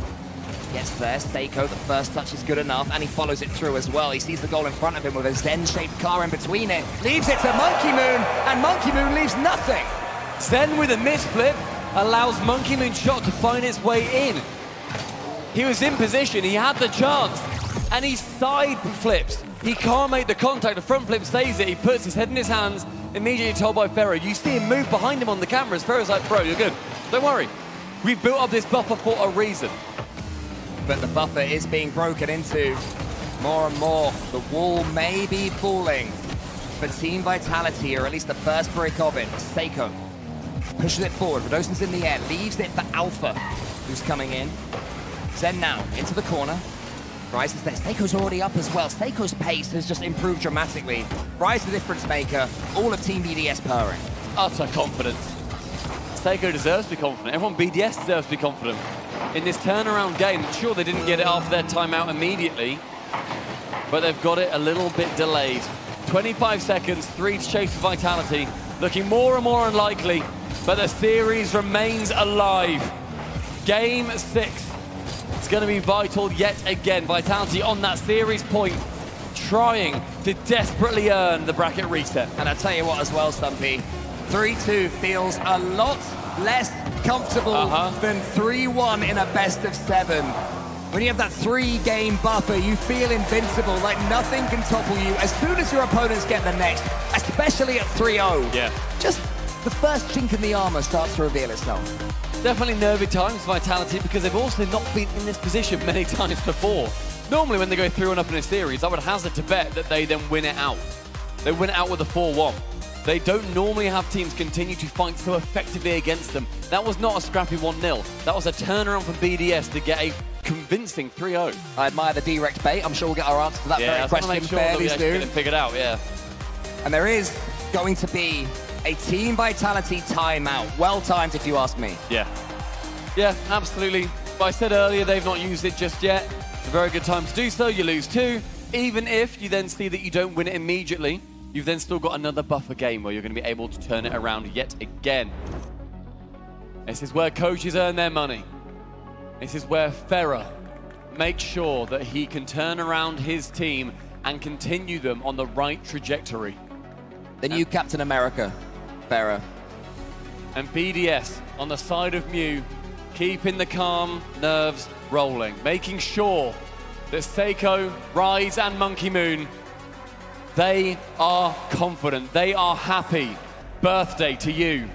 gets there. Seiko, the first touch is good enough, and he follows it through as well. He sees the goal in front of him with a Zen-shaped car in between it. Leaves it to Monkey Moon, and Monkey Moon leaves nothing. Zen with a misflip allows Monkey Moon's shot to find its way in. He was in position, he had the chance, and he side flips. He can't make the contact, the front flip saves it, he puts his head in his hands, immediately told by Ferro. You see him move behind him on the cameras. Ferro's like, bro, you're good. Don't worry. We've built up this buffer for a reason. But the buffer is being broken into more and more. The wall may be falling for Team Vitality, or at least the first brick of it. Seiko pushes it forward. Radosin's in the air, leaves it for Alpha, who's coming in. Zen now into the corner. Rise is there. Seiko's already up as well. Seiko's pace has just improved dramatically. Rise the difference maker. All of Team BDS purring. Utter confidence. Seiko deserves to be confident. Everyone BDS deserves to be confident. In this turnaround game, sure, they didn't get it after their timeout immediately, but they've got it a little bit delayed. 25 seconds, 3 to chase for Vitality. Looking more and more unlikely, but the series remains alive. Game 6. It's going to be vital yet again. Vitality on that series point, trying to desperately earn the bracket reset. And I tell you what as well, Stumpy, 3-2 feels a lot less comfortable than 3-1 in a best of 7. When you have that 3-game buffer, you feel invincible, like nothing can topple you as soon as your opponents get the next, especially at 3-0. Yeah. Just the first chink in the armor starts to reveal itself. Definitely nervy times for Vitality because they've also not been in this position many times before. Normally when they go 3-1 up in a series, I would hazard to bet that they then win it out. They win it out with a 4-1. They don't normally have teams continue to fight so effectively against them. That was not a scrappy 1-0. That was a turnaround from BDS to get a convincing 3-0. I admire the direct bait. I'm sure we'll get our answer to that very question fairly soon. Get it figured out, yeah. And there is going to be a Team Vitality timeout. Well timed, if you ask me. Yeah. Yeah, absolutely. But I said earlier, they've not used it just yet. It's a very good time to do so. You lose 2. Even if you then see that you don't win it immediately, you've then still got another buffer game where you're going to be able to turn it around yet again. This is where coaches earn their money. This is where Ferrer makes sure that he can turn around his team and continue them on the right trajectory. The new Captain America, Ferrer. And BDS on the side of Mew, keeping the calm nerves rolling, making sure that Seiko, Rise, and Monkey Moon, they are confident. They are happy. Birthday to you.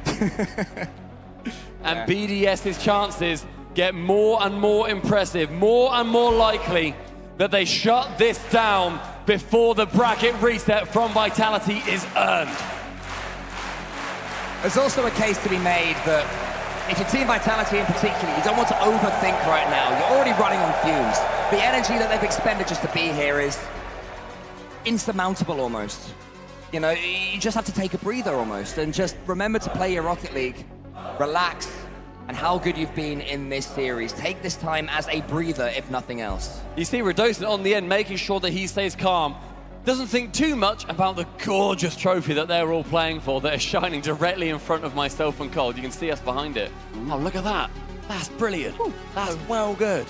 And BDS's chances get more and more impressive, more and more likely that they shut this down before the bracket reset from Vitality is earned. There's also a case to be made that if you're Team Vitality in particular, you don't want to overthink right now. You're already running on fumes. The energy that they've expended just to be here is insurmountable almost. You know, you just have to take a breather almost and just remember to play your Rocket League, relax, and how good you've been in this series. Take this time as a breather, if nothing else. You see Radosin on the end, making sure that he stays calm. Doesn't think too much about the gorgeous trophy that they're all playing for that is shining directly in front of myself and Cold. You can see us behind it. Oh, look at that. That's brilliant. Ooh, that's well good.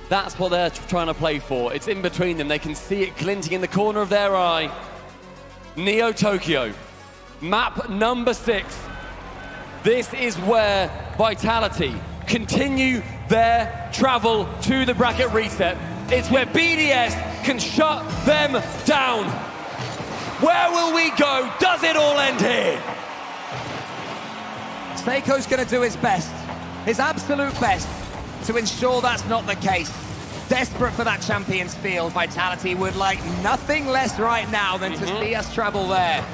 That's what they're trying to play for. It's in between them. They can see it glinting in the corner of their eye. Neo Tokyo, map number 6. This is where Vitality continue their travel to the bracket reset. It's where BDS can shut them down. Where will we go? Does it all end here? Seiko's going to do his best, his absolute best, to ensure that's not the case. Desperate for that Champions field, Vitality would like nothing less right now than to see us travel there.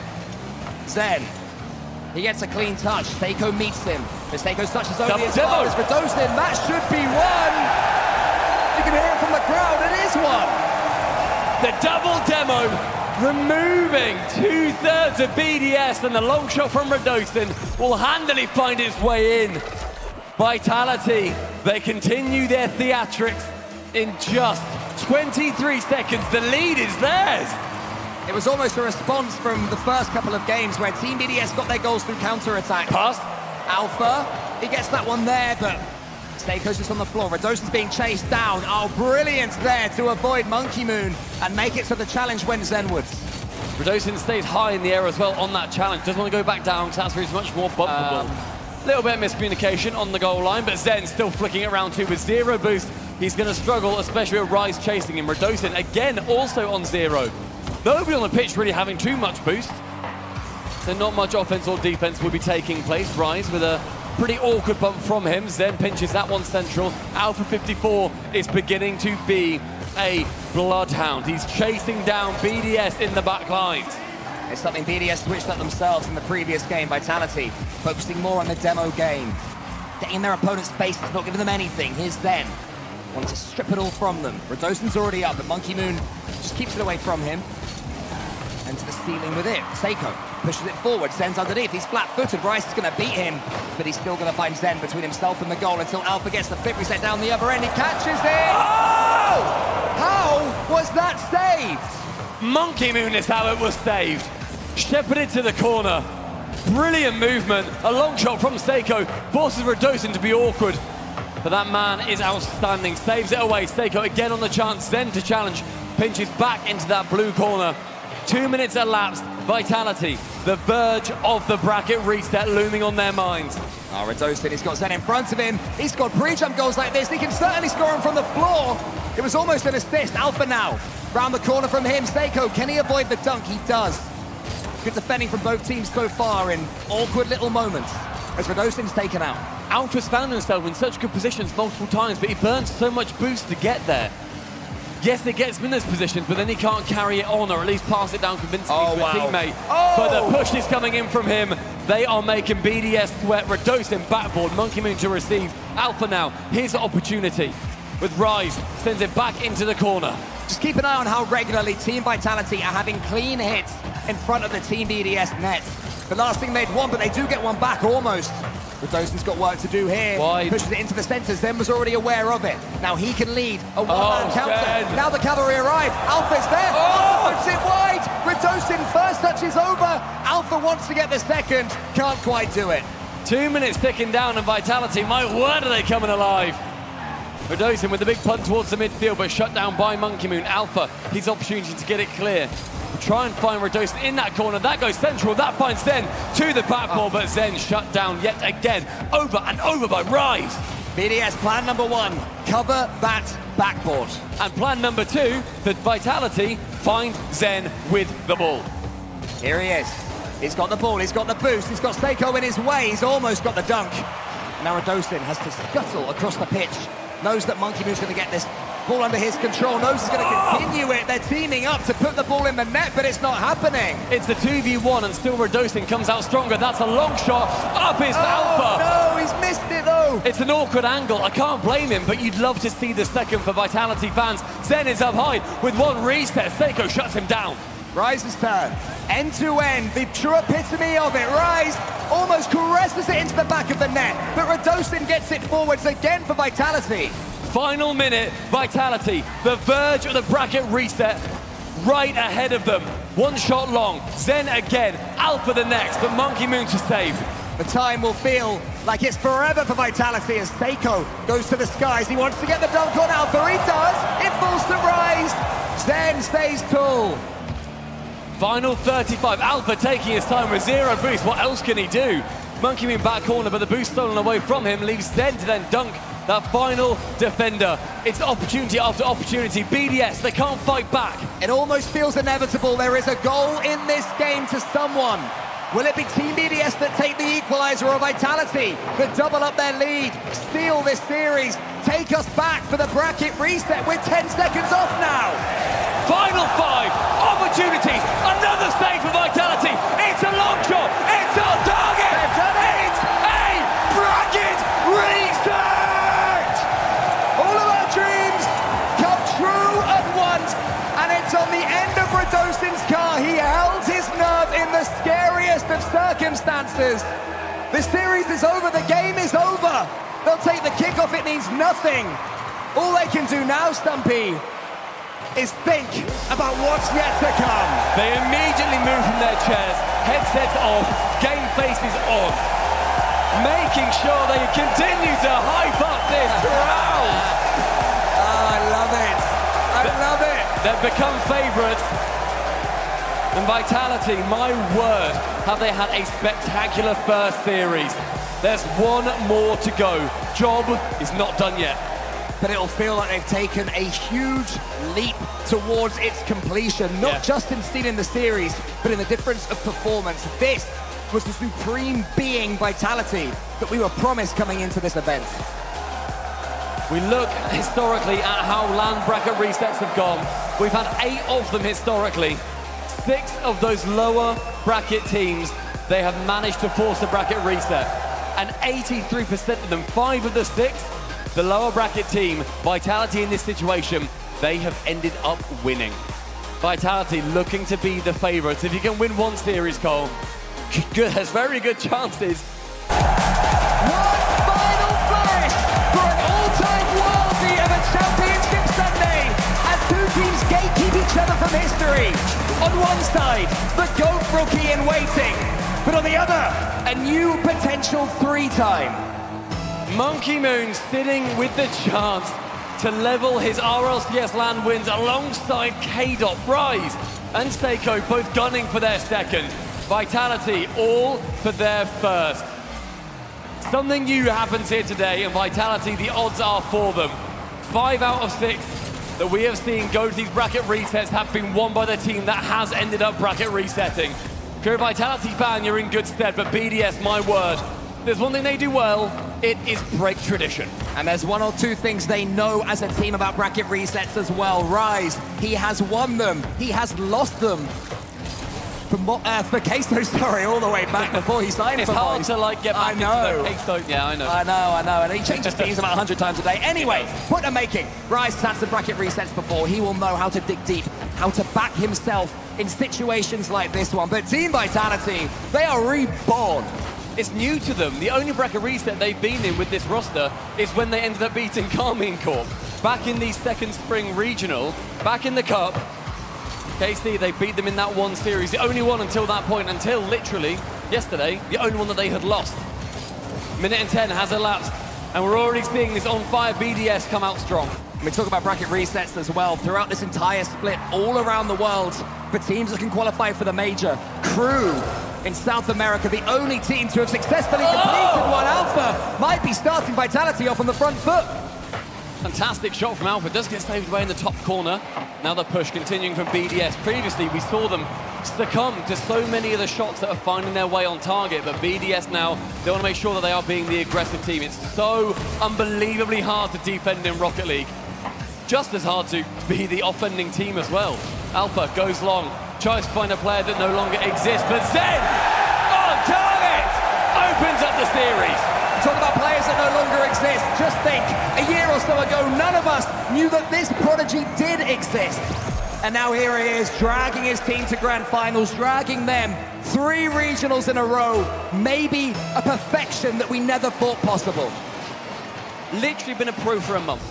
Zen, he gets a clean touch. Seiko meets him. But Seiko's touch is only as far as Radosin. That should be one. You can hear it from the crowd. It is one. The double demo, removing 2/3 of BDS, and the long shot from Radosin will handily find its way in. Vitality, they continue their theatrics in just 23 seconds. The lead is theirs. It was almost a response from the first couple of games where Team BDS got their goals through counter-attack. Pass. Alpha, he gets that one there, but Seiko's just on the floor. Radosin's being chased down. Oh, brilliant there to avoid Monkey Moon and make it so the challenge went Zenwards. Radosin stays high in the air as well on that challenge. Doesn't want to go back down because that's where he's much more bumpable. Little bit of miscommunication on the goal line, but Zen still flicking it around too with 0 boost. He's going to struggle, especially with Rise chasing him. Radosin, again, also on 0. Nobody on the pitch really having too much boost. So not much offense or defense will be taking place. Rise with a pretty awkward bump from him. Zen pinches that one central. Alpha 54 is beginning to be a bloodhound. He's chasing down BDS in the back lines. It's something BDS switched up themselves in the previous game. Vitality focusing more on the demo game. Getting in their opponent's faces, not giving them anything. Here's Zen. Want to strip it all from them. Radosin's already up, but Monkey Moon just keeps it away from him. And to the ceiling with it. Seiko pushes it forward. Zen's underneath. He's flat-footed. Rice is going to beat him, but he's still going to find Zen between himself and the goal until Alpha gets the flip reset down the other end. He catches it! Oh! How was that saved? Monkey Moon is how it was saved. Shepherded to the corner. Brilliant movement. A long shot from Seiko forces Radosin to be awkward. But that man is outstanding. Saves it away. Seiko again on the chance. Zen to challenge. Pinches back into that blue corner. 2 minutes elapsed. Vitality, the verge of the bracket reset looming on their minds. Oh, Radosin, he's got Zen in front of him. He scored pre-jump goals like this. He can certainly score them from the floor. It was almost an assist. Alpha now. Round the corner from him. Seiko, can he avoid the dunk? He does. Good defending from both teams so far in awkward little moments as Radosin's taken out. Alpha's found himself in such good positions multiple times, but he burns so much boost to get there. Yes, it gets him in those positions, but then he can't carry it on, or at least pass it down convincingly to a teammate. But the push is coming in from him. They are making BDS sweat. Radosin backboard, Monkey Moon to receive. Alpha now, his opportunity. With Rise, sends it back into the corner. Just keep an eye on how regularly Team Vitality are having clean hits in front of the Team BDS net. The last thing they'd won, but they do get one back almost. Radosin's got work to do here. Wide. Pushes it into the centers. Zen was already aware of it. Now he can lead a one-man counter. Zen. Now the cavalry arrive. Alpha's there. Alpha puts it wide. Radosin first touch is over. Alpha wants to get the second. Can't quite do it. 2 minutes ticking down, and Vitality, my word, are they coming alive. Radosin with the big punt towards the midfield, but shut down by Monkey Moon. Alpha, his opportunity to get it clear. Try and find Radosin in that corner. That goes central. That finds Zen to the backboard, but Zen shut down yet again. Over and over by Rise. BDS plan number one, cover that backboard. And plan number two, the Vitality find Zen with the ball. Here he is. He's got the ball. He's got the boost. He's got Seiko in his way. He's almost got the dunk. Now Radosin has to scuttle across the pitch. Knows that Monkey Moon's going to get this ball under his control. Knows he's going to continue it. They're teaming up to put the ball in the net, but it's not happening. It's the 2v1, and still Radosin comes out stronger. That's a long shot. Up is Alpha. No, he's missed it though. It's an awkward angle. I can't blame him, but you'd love to see the second for Vitality fans. Zen is up high with one reset. Seiko shuts him down. Rise's turn. End to end, the true epitome of it. Rise almost caresses it into the back of the net, but Radosin gets it forwards again for Vitality. Final minute, Vitality, the verge of the bracket reset, right ahead of them. One shot long, Zen again, Alpha the next, but Monkey Moon to save. The time will feel like it's forever for Vitality as Seiko goes to the skies. He wants to get the dunk on Alpha, he does, it falls to Rise. Zen stays tall. Final 35, Alpha taking his time with zero boost. What else can he do? Monkey Moon back corner, but the boost stolen away from him leaves Zen to then dunk that final defender. It's opportunity after opportunity. BDS, they can't fight back. It almost feels inevitable. There is a goal in this game to someone. Will it be Team BDS that take the equalizer, or Vitality that double up their lead, steal this series, take us back for the bracket reset? We're 10 seconds off now. Final 5 opportunities. Another save for Vitality. It's a long shot. It's on target. They've done it. It's a bracket reset. All of our dreams come true at once, and it's on the end of Radosin's car. He held his nerve in the scariest of circumstances. The series is over. The game is over. They'll take the kickoff. It means nothing. All they can do now, Stumpy, is think about what's yet to come. They immediately move from their chairs, headsets off, game faces on, making sure they continue to hype up this crowd. Oh, I love it. I love it. They've become favourites. And Vitality, my word, have they had a spectacular first series. There's one more to go. Job is not done yet. But it'll feel like they've taken a huge leap towards its completion, not just in stealing the series, but in the difference of performance. This was the supreme being Vitality that we were promised coming into this event. We look historically at how LAN bracket resets have gone. We've had 8 of them historically. 6 of those lower bracket teams, they have managed to force a bracket reset. And 83% of them, 5 of the 6, the lower bracket team, Vitality in this situation, they have ended up winning. Vitality looking to be the favourites. If you can win one series, Cole, there's very good chances. One final flash for an all-time worldie of a championship Sunday as 2 teams gatekeep each other from history. On one side, the GOAT rookie in waiting, but on the other, a new potential 3-time. Monkey Moon sitting with the chance to level his RLCS LAN wins alongside K-Dot, Rise and Seiko both gunning for their second. Vitality all for their first. Something new happens here today, and Vitality, the odds are for them. 5 out of 6 that we have seen go to these bracket resets have been won by the team that has ended up bracket resetting. If you're a Vitality fan, you're in good stead, but BDS, my word, there's one thing they do well, it is break tradition. And there's one or two things they know as a team about bracket resets as well. Rise, he has won them, he has lost them. For Queso, sorry, all the way back before he signed It's for hard Rise. to get back into the Queso. Yeah, I know. I know, and he changes teams about 100 times a day. Anyway, point I'm making, Rise has had some bracket resets before. He will know how to dig deep, how to back himself in situations like this one. But Team Vitality, they are reborn. It's new to them. The only bracket reset they've been in with this roster is when they ended up beating Carmine Corp. Back in the second spring regional, back in the cup, KC, they beat them in that one series. The only one until that point, until literally yesterday, the only one that they had lost. Minute and 10 has elapsed, and we're already seeing this on-fire BDS come out strong. We talk about bracket resets as well. Throughout this entire split, all around the world, for teams that can qualify for the major, Crew in South America, the only team to have successfully completed one. Alpha might be starting Vitality off on the front foot. Fantastic shot from Alpha, does get saved away in the top corner. Now the push continuing from BDS. Previously, we saw them succumb to so many of the shots that are finding their way on target, but BDS now, they want to make sure that they are being the aggressive team. It's so unbelievably hard to defend in Rocket League. Just as hard to be the offending team as well. Alpha goes long, tries to find a player that no longer exists, but Zen on target opens up the series. Talk about players that no longer exist. Just think, a year or so ago, none of us knew that this prodigy did exist. And now here he is, dragging his team to grand finals, dragging them 3 regionals in a row. Maybe a perfection that we never thought possible. Literally been a pro for a month.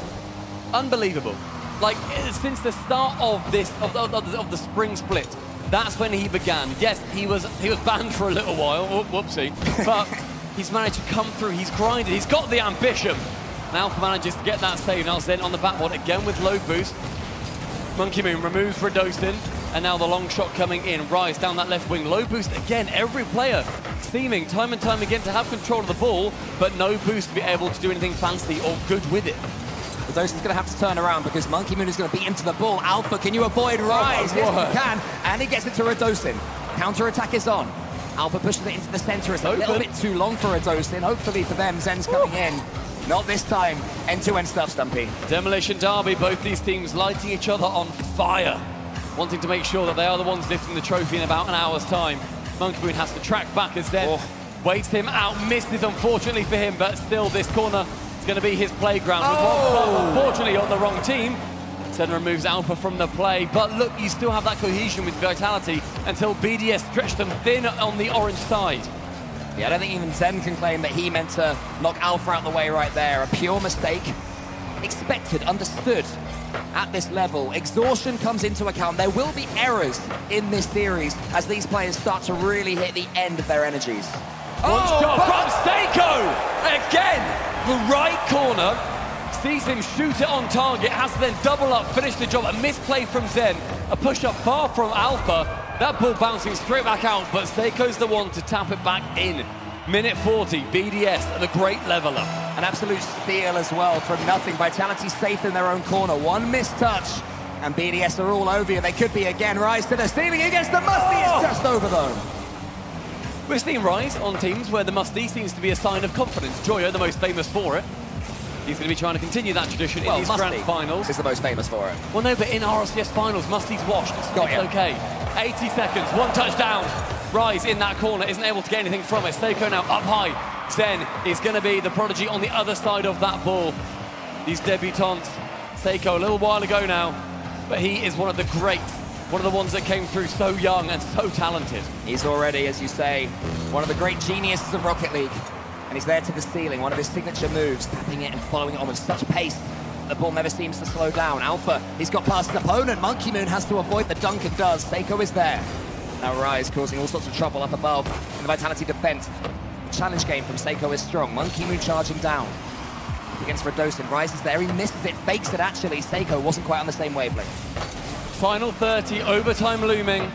Unbelievable. Like, since the start of this, of the spring split, that's when he began. Yes, he was banned for a little while, whoopsie, but he's managed to come through, he's grinded, he's got the ambition. Now Alpha manages to get that save. Now Zen on the backboard again with low boost. Monkey Moon removes Radosin, and now the long shot coming in. Rise down that left wing, low boost again. Every player seeming time and time again to have control of the ball, but no boost to be able to do anything fancy or good with it. Radosin's going to have to turn around because Monkey Moon is going to beat into the ball. Alpha, can you avoid Rise? Yes, he can, and he gets it to Radosin. Counter-attack is on. Alpha pushes it into the center. It's a little bit too long for Radosin. Hopefully for them, Zen's coming in. Not this time. End-to-end stuff, Stumpy. Demolition Derby, both these teams lighting each other on fire, wanting to make sure that they are the ones lifting the trophy in about an hour's time. Monkey Moon has to track back as Zen waits him out. Misses, unfortunately for him, but still this corner is going to be his playground. With one, unfortunately, on the wrong team. Zen removes Alpha from the play, but look, you still have that cohesion with Vitality until BDS stretch them thin on the orange side. Yeah, I don't think even Zen can claim that he meant to knock Alpha out the way right there. A pure mistake. Expected, understood at this level. Exhaustion comes into account. There will be errors in this series as these players start to really hit the end of their energies. One shot from Seiko! Again, the right corner. Sees him shoot it on target, has to then double up, finish the job. A misplay from Zen, a push-up far from Alpha. That ball bouncing straight back out, but Seiko's the one to tap it back in. Minute 40, BDS, the great leveler. An absolute steal as well from nothing. Vitality safe in their own corner. One missed touch, and BDS are all over you. They could be again. Rise to the ceiling against the Musty. It's just over though. We're seeing Rise on teams where the Musty seems to be a sign of confidence. Joyo, the most famous for it. He's going to be trying to continue that tradition in these grand finals. Is the most famous for it. Well, no, but in RLCS finals, Musty's washed. It's okay. 80 seconds, 1 touchdown. Rise in that corner, isn't able to get anything from it. Seiko now up high. Zen is going to be the prodigy on the other side of that ball. These debutantes. Seiko a little while ago now, but he is one of the greats. One of the ones that came through so young and so talented. He's already, as you say, one of the great geniuses of Rocket League. And he's there to the ceiling, one of his signature moves, tapping it and following it on with such pace. The ball never seems to slow down. Alpha, he's got past his opponent. Monkey Moon has to avoid the dunk and does. Seiko is there. Now Rise causing all sorts of trouble up above in the Vitality defense. The challenge game from Seiko is strong. Monkey Moon charging down against Radosin. Rise is there, he misses it, fakes it actually. Seiko wasn't quite on the same wavelength. Final 30, overtime looming.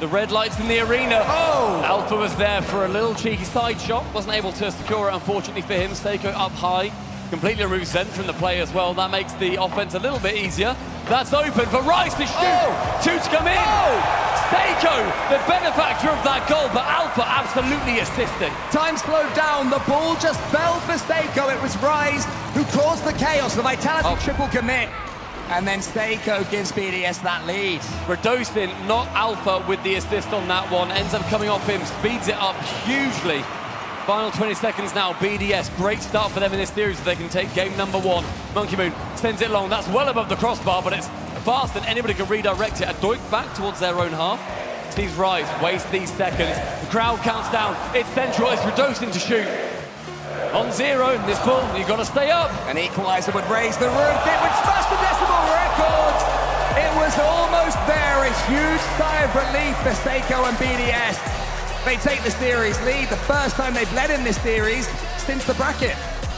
The red lights in the arena. Oh! Alpha was there for a little cheeky side shot. Wasn't able to secure it, unfortunately for him. Seiko up high. Completely removes Zen from the play as well. That makes the offense a little bit easier. That's open for Rise to shoot. Oh! Two to come in. Oh! Seiko, the benefactor of that goal, but Alpha absolutely assisting. Time slowed down. The ball just fell for Seiko. It was Rise who caused the chaos. The Vitality triple commit. And then Seiko gives BDS that lead. Radosin, not Alpha with the assist on that one. Ends up coming off him, speeds it up hugely. Final 20 seconds now, BDS, great start for them in this series if they can take game number 1. Monkey Moon sends it long, that's well above the crossbar, but it's fast and anybody can redirect it. A doink back towards their own half. Sees Rise, waste these seconds. The crowd counts down, it's central, it's Radosin to shoot. On 0 in this ball, you've got to stay up. An equalizer would raise the roof, it would smash the decimal records. It was almost there, a huge sigh of relief for Seiko and BDS. They take the series lead, the first time they've led in this series since the bracket.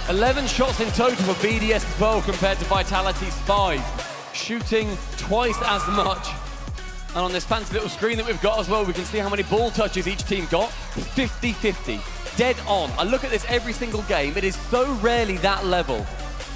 11 shots in total for BDS as well compared to Vitality's 5. Shooting twice as much. And on this fancy little screen that we've got as well, we can see how many ball touches each team got. 50-50, dead on. I look at this every single game. It is so rarely that level.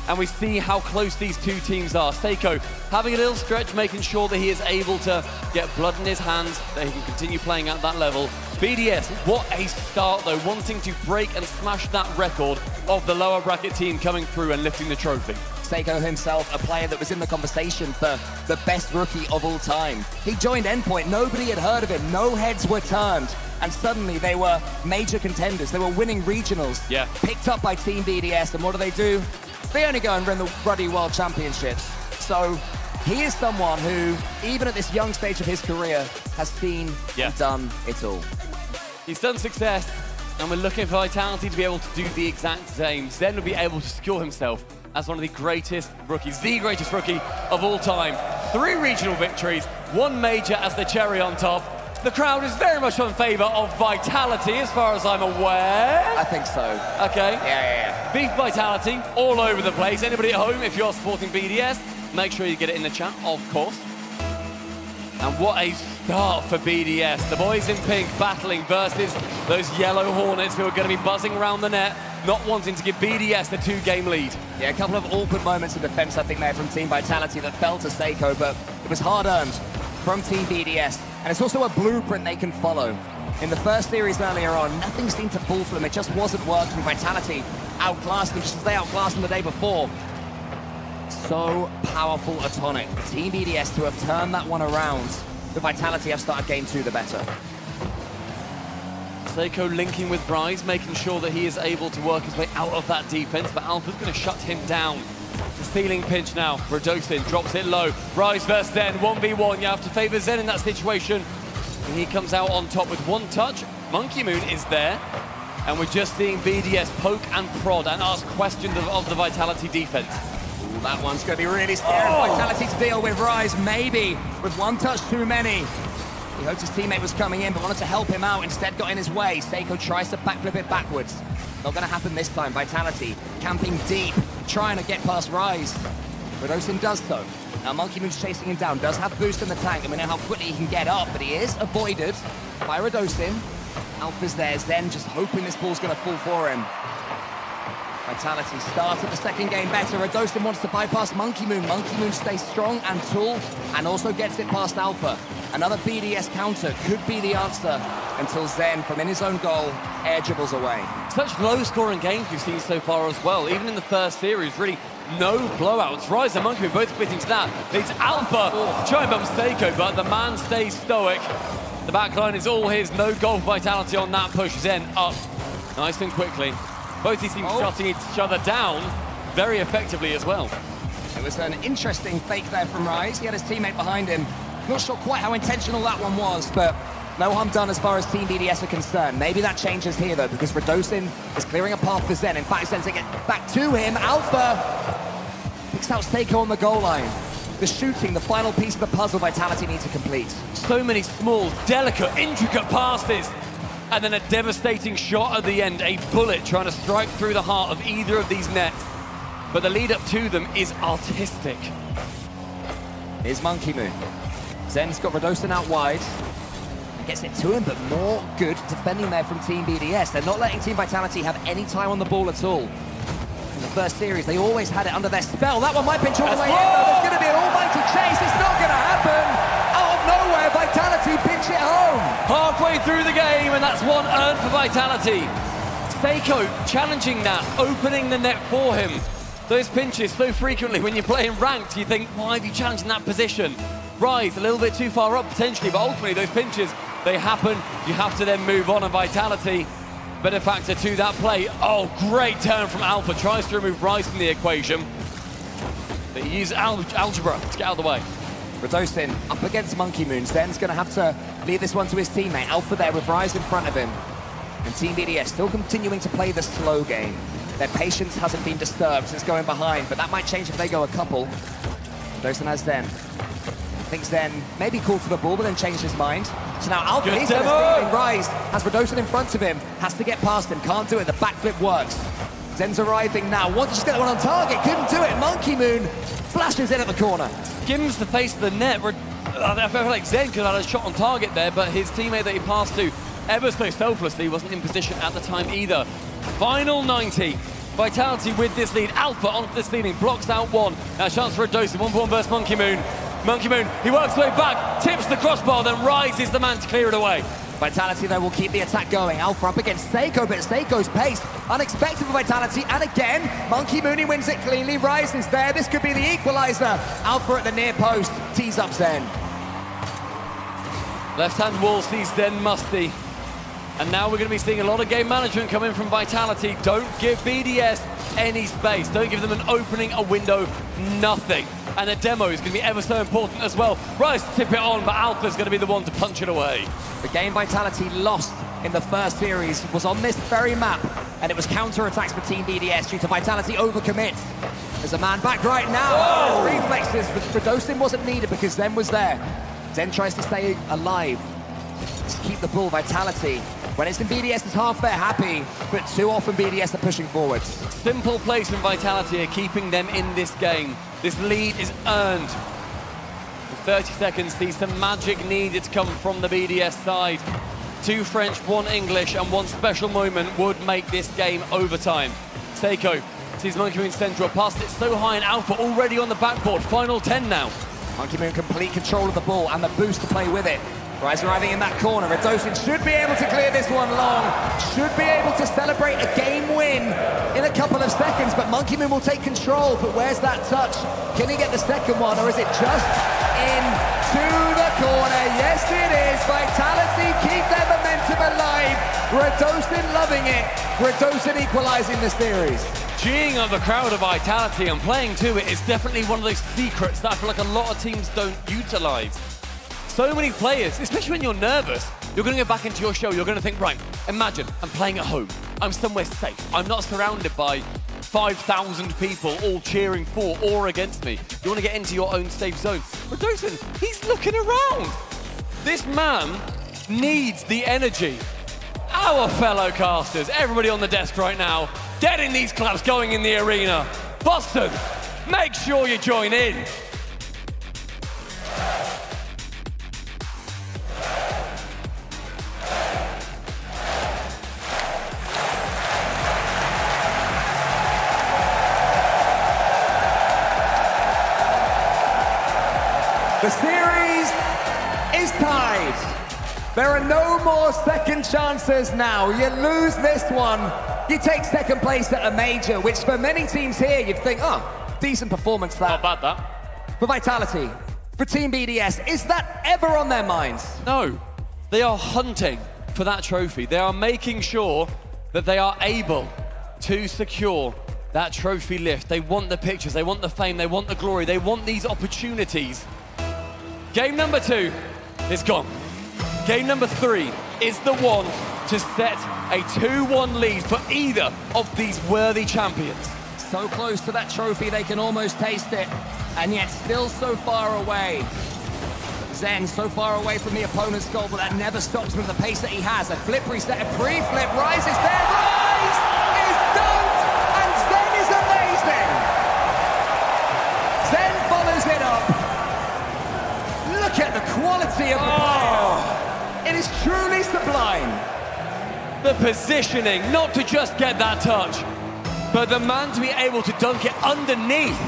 And we see how close these two teams are. Seiko having a little stretch, making sure that he is able to get blood in his hands, that he can continue playing at that level. BDS, what a start though, wanting to break and smash that record of the lower bracket team coming through and lifting the trophy. Seiko himself, a player that was in the conversation for the best rookie of all time. He joined Endpoint, nobody had heard of him, no heads were turned, and suddenly they were major contenders. They were winning regionals, picked up by Team BDS, and what do? They only go and win the Ruddy World Championships. So he is someone who, even at this young stage of his career, has seen and done it all. He's done success, and we're looking for Vitality to be able to do the exact same. Zen will be able to secure himself as one of the greatest rookies, the greatest rookie of all time. 3 regional victories, 1 major as the cherry on top. The crowd is very much in favour of Vitality, as far as I'm aware. I think so. Okay. Yeah. Beef Vitality all over the place. Anybody at home, if you're supporting BDS, make sure you get it in the chat, of course. And what a start for BDS. The boys in pink battling versus those yellow Hornets who are going to be buzzing around the net, not wanting to give BDS the 2-game lead. Yeah, a couple of awkward moments in defense, I think, there from Team Vitality that fell to Seiko, but it was hard-earned from Team BDS. And it's also a blueprint they can follow. In the first series earlier on, nothing seemed to fall for them. It just wasn't working. Vitality outclassed them just as they outclassed them the day before. So powerful a tonic for Team BDS to have turned that one around. The Vitality have started game 2 the better. Seiko linking with Rise, making sure that he is able to work his way out of that defense, but Alpha's going to shut him down. The ceiling pinch now. Radosin drops it low. Rise versus Zen, 1v1. You have to favor Zen in that situation. And he comes out on top with 1 touch. Monkey Moon is there. And we're just seeing BDS poke and prod and ask questions of the Vitality defense. Ooh, that one's going to be really scary. Vitality to deal with. Rise, maybe, with 1 touch too many. He hoped his teammate was coming in, but wanted to help him out. Instead got in his way. Seiko tries to backflip it backwards. Not going to happen this time. Vitality camping deep, trying to get past Rise. Radosin does so. Now Monkey Moon's chasing him down, does have boost in the tank, and we know how quickly he can get up, but he is avoided by Radosin. Alpha's there, Zen just hoping this ball's going to fall for him. Vitality started the second game better. Radosin wants to bypass Monkey Moon. Monkey Moon stays strong and tall, and also gets it past Alpha. Another BDS counter could be the answer until Zen, from in his own goal, air dribbles away. Such low-scoring games we've seen so far as well. Even in the first series, really no blowouts. Rise and Monkey Moon both committing to that. It's Alpha trying to bump Seiko, but the man stays stoic. The backline is all his. No goal Vitality on that push. Zen up nice and quickly. Both these teams shutting each other down very effectively as well. It was an interesting fake there from Rise. He had his teammate behind him. Not sure quite how intentional that one was, but no harm done as far as Team BDS are concerned. Maybe that changes here, though, because Radosin is clearing a path for Zen. In fact, Zen's going to get back to him. Alpha picks out Seiko on the goal line. The shooting, the final piece of the puzzle Vitality need to complete. So many small, delicate, intricate passes. And then a devastating shot at the end. A bullet trying to strike through the heart of either of these nets. But the lead up to them is artistic. Here's Monkey Moon. Zen's got Radosin out wide. Gets it to him, but more good defending there from Team BDS. They're not letting Team Vitality have any time on the ball at all. In the first series, they always had it under their spell. That one might pinch all the way in, though. There's going to be an almighty chase. It's not going to happen. Out of nowhere, Vitality pinch it home. Halfway through the game, and that's one earned for Vitality. Seiko challenging that, opening the net for him. Those pinches so frequently when you're playing ranked, you think, why are you challenging that position? Rise a little bit too far up potentially, but ultimately those pinches, they happen. You have to then move on, and Vitality, better factor to that play. Oh, great turn from Alpha. Tries to remove Rise from the equation. But he uses algebra to get out of the way. Radosin up against Monkey Moon. Zen's going to have to leave this one to his teammate. Alpha there with Rise in front of him. And Team BDS still continuing to play the slow game. Their patience hasn't been disturbed since going behind, but that might change if they go a couple. Radosin has Zen. I think Zen maybe called for the ball, but then changed his mind. So now Alpha, he's going to steal. Rise has Radosin in front of him, has to get past him, can't do it. The backflip works. Zen's arriving now, wants to just get one on target, couldn't do it. Monkey Moon flashes in at the corner. Skims the face of the net. I feel like Zen could have had a shot on target there, but his teammate that he passed to ever so selflessly wasn't in position at the time either. Final 90. Vitality with this lead. Alpha onto this leading, blocks out one. Now chance for Radosin, 1-1 versus Monkey Moon. Monkey Moon, he works his way back, tips the crossbar, then Rise is the man to clear it away. Vitality, though, will keep the attack going. Alpha up against Seiko, but Seiko's pace unexpected for Vitality. And again, Monkey Mooney wins it cleanly. Rise is there. This could be the equalizer. Alpha at the near post, tees up Zen. Left-hand wall sees Zen musty. And now we're going to be seeing a lot of game management coming from Vitality. Don't give BDS any space. Don't give them an opening, a window, nothing. And the demo is going to be ever so important as well. Rise to tip it on, but Alpha's going to be the one to punch it away. The game Vitality lost in the first series was on this very map, and it was counter-attacks for Team BDS due to Vitality overcommit. There's a man back right now. Reflexes, but Radosin wasn't needed because Zen was there. Zen tries to stay alive, to keep the ball. Vitality, when it's in BDS, is half there happy, but too often BDS are pushing forwards. Simple plays from Vitality are keeping them in this game. This lead is earned. For 30 seconds, sees some magic needed to come from the BDS side. 2 French, 1 English, and 1 special moment would make this game overtime. Seiko sees Monkey Moon central, passed it so high, and Alpha already on the backboard. Final 10 now. Monkey Moon complete control of the ball and the boost to play with it. Rise arriving in that corner. Radosin should be able to clear this one long. Should be able to celebrate a game win in a couple of seconds, but Monkey Moon will take control. But where's that touch? Can he get the second one, or is it just into the corner? Yes, it is. Vitality keep their momentum alive. Radosin loving it. Radosin equalizing the series. Geeing up the crowd of Vitality and playing to it is definitely one of those secrets that I feel like a lot of teams don't utilize. So many players, especially when you're nervous, you're going to go back into your show, you're going to think, right, imagine I'm playing at home, I'm somewhere safe, I'm not surrounded by 5,000 people all cheering for or against me. You want to get into your own safe zone. Radosin, he's looking around. This man needs the energy. Our fellow casters, everybody on the desk right now, getting these claps going in the arena. Boston, make sure you join in. The series is tied. There are no more second chances now. You lose this one, you take second place at a major, which for many teams here, you'd think, oh, decent performance that. Not bad, that. For Vitality, for Team BDS, is that ever on their minds? No, they are hunting for that trophy. They are making sure that they are able to secure that trophy lift. They want the pictures, they want the fame, they want the glory, they want these opportunities. Game number 2 is gone. Game number 3 is the one to set a 2-1 lead for either of these worthy champions. So close to that trophy, they can almost taste it, and yet still so far away. Zen so far away from the opponent's goal, but that never stops him with the pace that he has. A flip reset, a pre-flip, Rise is there, Rise is dunked, and Zen is amazing! Zen follows it up. Look at the quality of the player. It is truly sublime. The positioning, not to just get that touch, but the man to be able to dunk it underneath.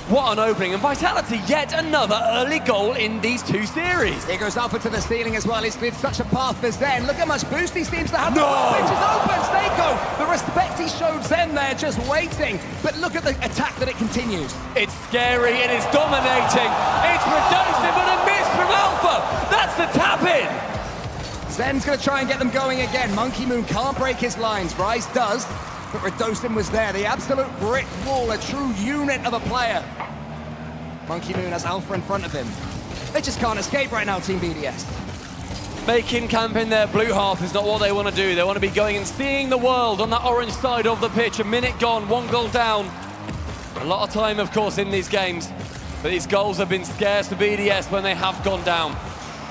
What an opening, and Vitality, yet another early goal in these two series. Here goes Alpha to the ceiling as well. He's cleared such a path for Zen. Look how much boost he seems to have. No! The pitch is open, Seiko. The respect he showed Zen there, just waiting. But look at the attack that it continues. It's scary, it is dominating. It's Redostin, but a miss from Alpha. That's the tap-in. Zen's going to try and get them going again. Monkey Moon can't break his lines. Rise does. But Redostin was there, the absolute brick wall, a true unit of a player. Monkey Moon has Alpha in front of him. They just can't escape right now, Team BDS. Making camp in their blue half is not what they want to do. They want to be going and seeing the world on that orange side of the pitch. A minute gone, 1 goal down. A lot of time, of course, in these games. But these goals have been scarce for BDS when they have gone down.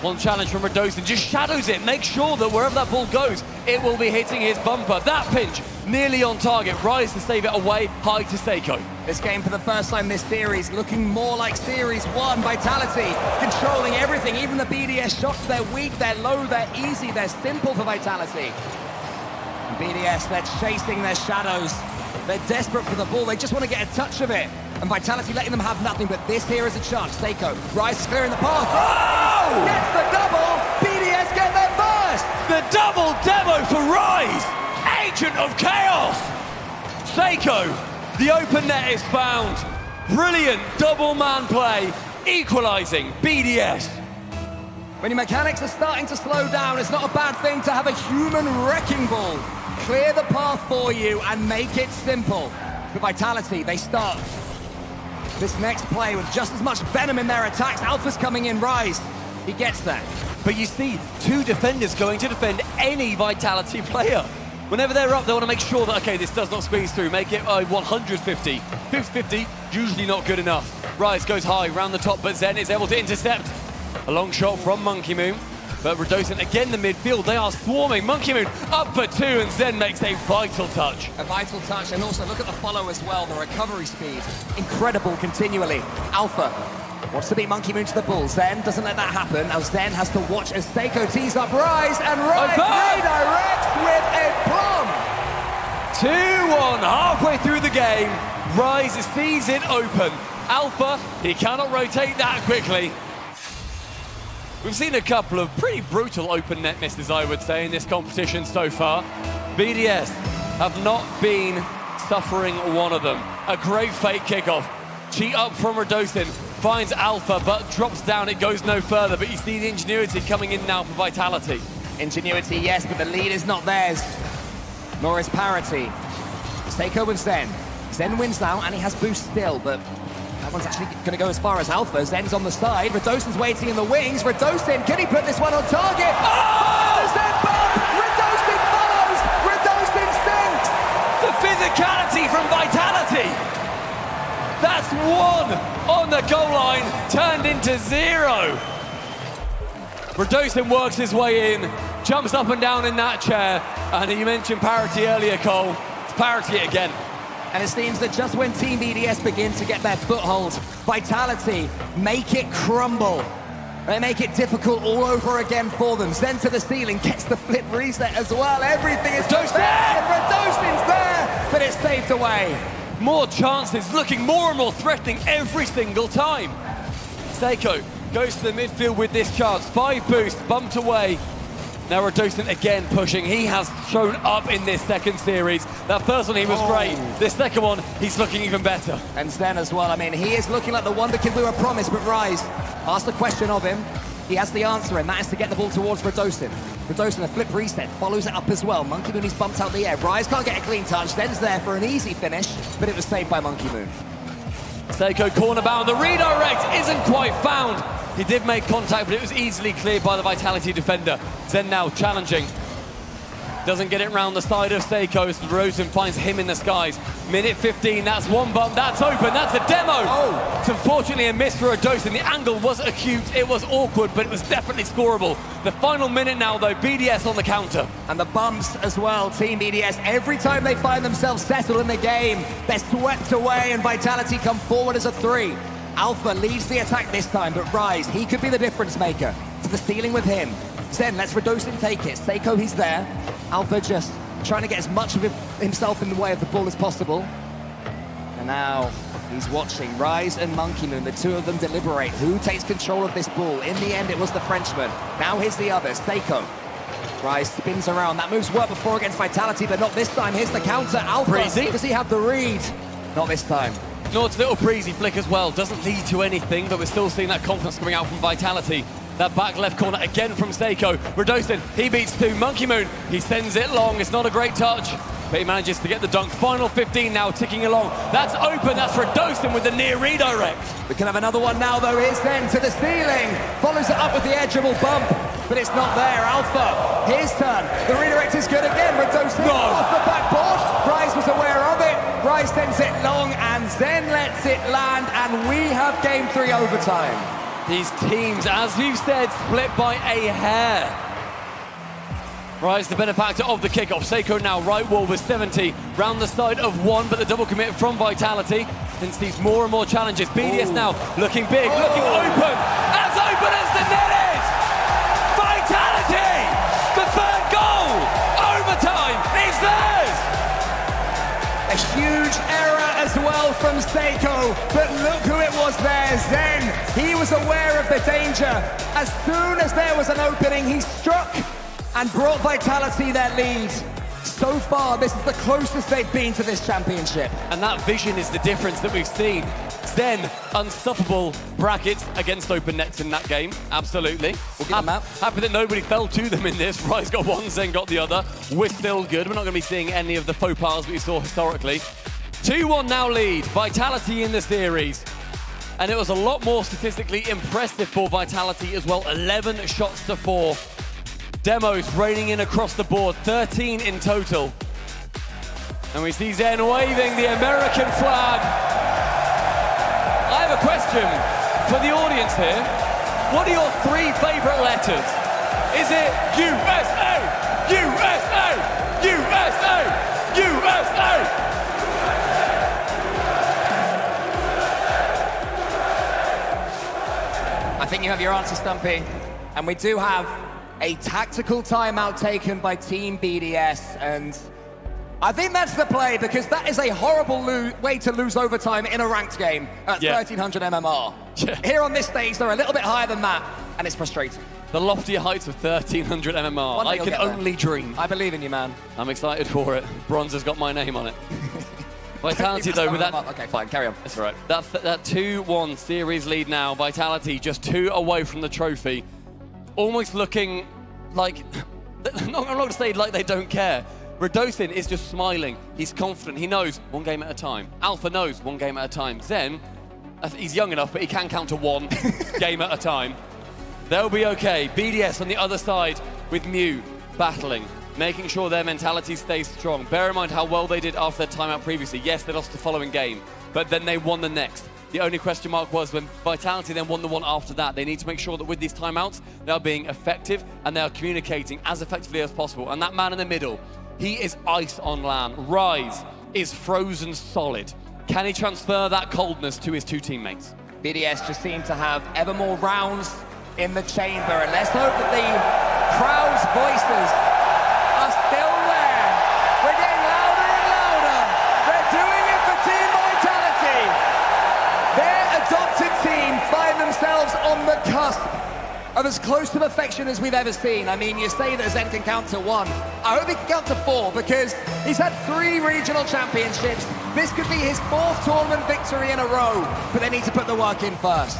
One challenge from Redostin, just shadows it, make sure that wherever that ball goes, it will be hitting his bumper. That pinch, nearly on target. Rise to save it away, high to Seiko. This game for the first time this series, looking more like Series 1. Vitality controlling everything, even the BDS shots. They're weak, they're low, they're easy, they're simple for Vitality. And BDS, they're chasing their shadows. They're desperate for the ball, they just want to get a touch of it. And Vitality letting them have nothing, but this here is a chance. Seiko, Rise is clearing the path. Oh! Gets the double, BDS get there first! The double demo for Rise! Agent of Chaos! Seiko, the open net is found. Brilliant double man play, equalizing BDS. When your mechanics are starting to slow down, it's not a bad thing to have a human wrecking ball. Clear the path for you and make it simple. For Vitality, they start this next play with just as much venom in their attacks. Alpha's coming in, Rise. He gets that. But you see, two defenders going to defend any Vitality player. Whenever they're up, they want to make sure that, okay, this does not squeeze through. Make it 150. 50, usually not good enough. Rise goes high, round the top, but Zen is able to intercept. A long shot from Monkey Moon. But Redostin again the midfield, they are swarming. Monkey Moon up for 2 and Zen makes a vital touch. A vital touch, and also look at the follow as well, the recovery speed. Incredible continually. Alpha wants to beat Monkey Moon to the ball. Zen doesn't let that happen. Now Zen has to watch as Seiko tees up Rise, and Rise redirects with a bomb. 2-1 halfway through the game. Rise sees it open. Alpha, he cannot rotate that quickly. We've seen a couple of pretty brutal open net misses, I would say, in this competition so far. BDS have not been suffering one of them. A great fake kickoff. Cheat up from Redostin, finds Alpha, but drops down, it goes no further. But you see the ingenuity coming in now for Vitality. Ingenuity, yes, but the lead is not theirs. Nor is parity. Seiko with Zen. Zen wins now, and he has boost still, but that one's actually going to go as far as Alpha. Zen's on the side. Redostin's waiting in the wings. Redostin, can he put this one on target? Oh! Zen bomb! Redostin follows! Redostin sinks! The physicality from Vitality! That's 1 on the goal line, turned into 0. Redostin works his way in, jumps up and down in that chair, and you mentioned parity earlier, Cole. It's parity again. And it seems that just when Team BDS begin to get their foothold, Vitality make it crumble. They make it difficult all over again for them. Zen to the ceiling, gets the flip reset as well. Everything is there, and Redostin's there, but it's saved away. More chances, looking more and more threatening every single time. Seiko goes to the midfield with this chance. 5 boosts, bumped away. Now Redostin again pushing. He has shown up in this second series. That first one, he was great. This second one, he's looking even better. And Zen as well. I mean, he is looking like the wonder kid we were promised, but Rise asked the question of him. He has the answer, and that is to get the ball towards Redostin. Redostin, a flip reset, follows it up as well. Monkey Moon, he's bumped out the air. Rise can't get a clean touch. Zen's there for an easy finish, but it was saved by Monkey Moon. Seiko corner bound. The redirect isn't quite found. He did make contact, but it was easily cleared by the Vitality defender. Zen now challenging. Doesn't get it round the side of Seiko, so Redostin finds him in the skies. Minute 15, that's 1 bump, that's open, that's a demo! It's unfortunately a miss for Redostin. The angle was acute, it was awkward, but it was definitely scoreable. The final minute now, though, BDS on the counter. And the bumps as well, Team BDS, every time they find themselves settled in the game, they're swept away and Vitality come forward as a 3. Alpha leads the attack this time, but Rise, he could be the difference maker. To the ceiling with him. Zen lets Radosin take it. Seiko, he's there. Alpha just trying to get as much of himself in the way of the ball as possible. And now he's watching Rise and Monkey Moon, the two of them deliberate who takes control of this ball. In the end, it was the Frenchman. Now here's the others. Seiko. Rise spins around. That move's worked before against Vitality, but not this time. Here's the counter. Alpha, Breezy. does he have the read? Not this time. Nord's little breezy flick as well. Doesn't lead to anything, but we're still seeing that confidence coming out from Vitality. That back left corner again from Seiko. Radosin, he beats two. Monkey Moon, he sends it long. It's not a great touch, but he manages to get the dunk. Final 15 now, ticking along. That's open, that's Radosin with the near redirect. We can have another one now, though. Here's Zen to the ceiling. Follows it up with the edgeable bump, but it's not there. Alpha, his turn. The redirect is good again. Radosin off the backboard. Rise was aware of it. Rise sends it long, and Zen lets it land, and we have Game 3 overtime. These teams, as we've said, split by a hair. Rise, the benefactor of the kickoff. Seiko now right wall with 70, round the side of one, but the double commit from Vitality then sees more and more challenges. BDS now looking big, looking open as the net is! Vitality! The third goal! Overtime! It's theirs! A huge error as well from Seiko, but look who it was there, Zen. He was aware of the danger. As soon as there was an opening, he struck and brought Vitality their lead. So far, this is the closest they've been to this championship. And that vision is the difference that we've seen. Zen, unstoppable brackets against open nets in that game, absolutely. We'll give them that. Happy that nobody fell to them in this. Rise got one, Zen got the other. We're still good. We're not going to be seeing any of the faux pas we saw historically. 2-1 now lead, Vitality in the series. And it was a lot more statistically impressive for Vitality as well, 11 shots to 4. Demos raining in across the board, 13 in total. And we see Zen waving the American flag. I have a question for the audience here. What are your three favorite letters? Is it USA, USA, USA, USA? I think you have your answer, Stumpy. And we do have a tactical timeout taken by Team BDS, and I think that's the play, because that is a horrible way to lose overtime in a ranked game at 1300 MMR. Yeah. Here on this stage, they're a little bit higher than that, and it's frustrating. The loftier heights of 1300 MMR. I can only dream. I believe in you, man. I'm excited for it. Bronze has got my name on it. Vitality, though, with that... Okay, fine, carry on. That's all right. That 2-1 series lead now. Vitality just 2 away from the trophy. Almost looking like... I'm not going to say like they don't care. Radosin is just smiling. He's confident. He knows one game at a time. Alpha knows one game at a time. Zen, he's young enough, but he can count to one game at a time. They'll be okay. BDS on the other side with Mew battling, making sure their mentality stays strong. Bear in mind how well they did after their timeout previously. Yes, they lost the following game, but then they won the next. The only question mark was when Vitality then won the one after that. They need to make sure that with these timeouts, they are being effective and they are communicating as effectively as possible. And that man in the middle, he is ice on land. Rise is frozen solid. Can he transfer that coldness to his two teammates? BDS just seem to have ever more rounds in the chamber, and let's hope that the crowd's voices are still there. We're getting louder and louder. They're doing it for Team Vitality. Their adopted team find themselves on the cusp of as close to perfection as we've ever seen. I mean, you say that Zen can count to 1. I hope he can count to 4, because he's had 3 regional championships. This could be his 4th tournament victory in a row, but they need to put the work in first.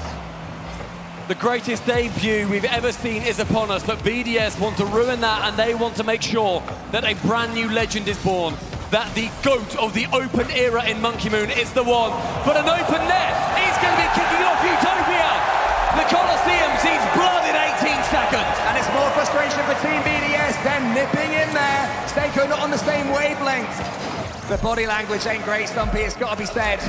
The greatest debut we've ever seen is upon us, but BDS want to ruin that, and they want to make sure that a brand new legend is born, that the GOAT of the open era in Monkey Moon is the one. But an open net, he's going to be kicking off Utopia. The Colosseum sees blood in 18 seconds. And it's more frustration for Team BDS. They're nipping in there. Seiko not on the same wavelength. The body language ain't great, Stumpy, it's got to be said.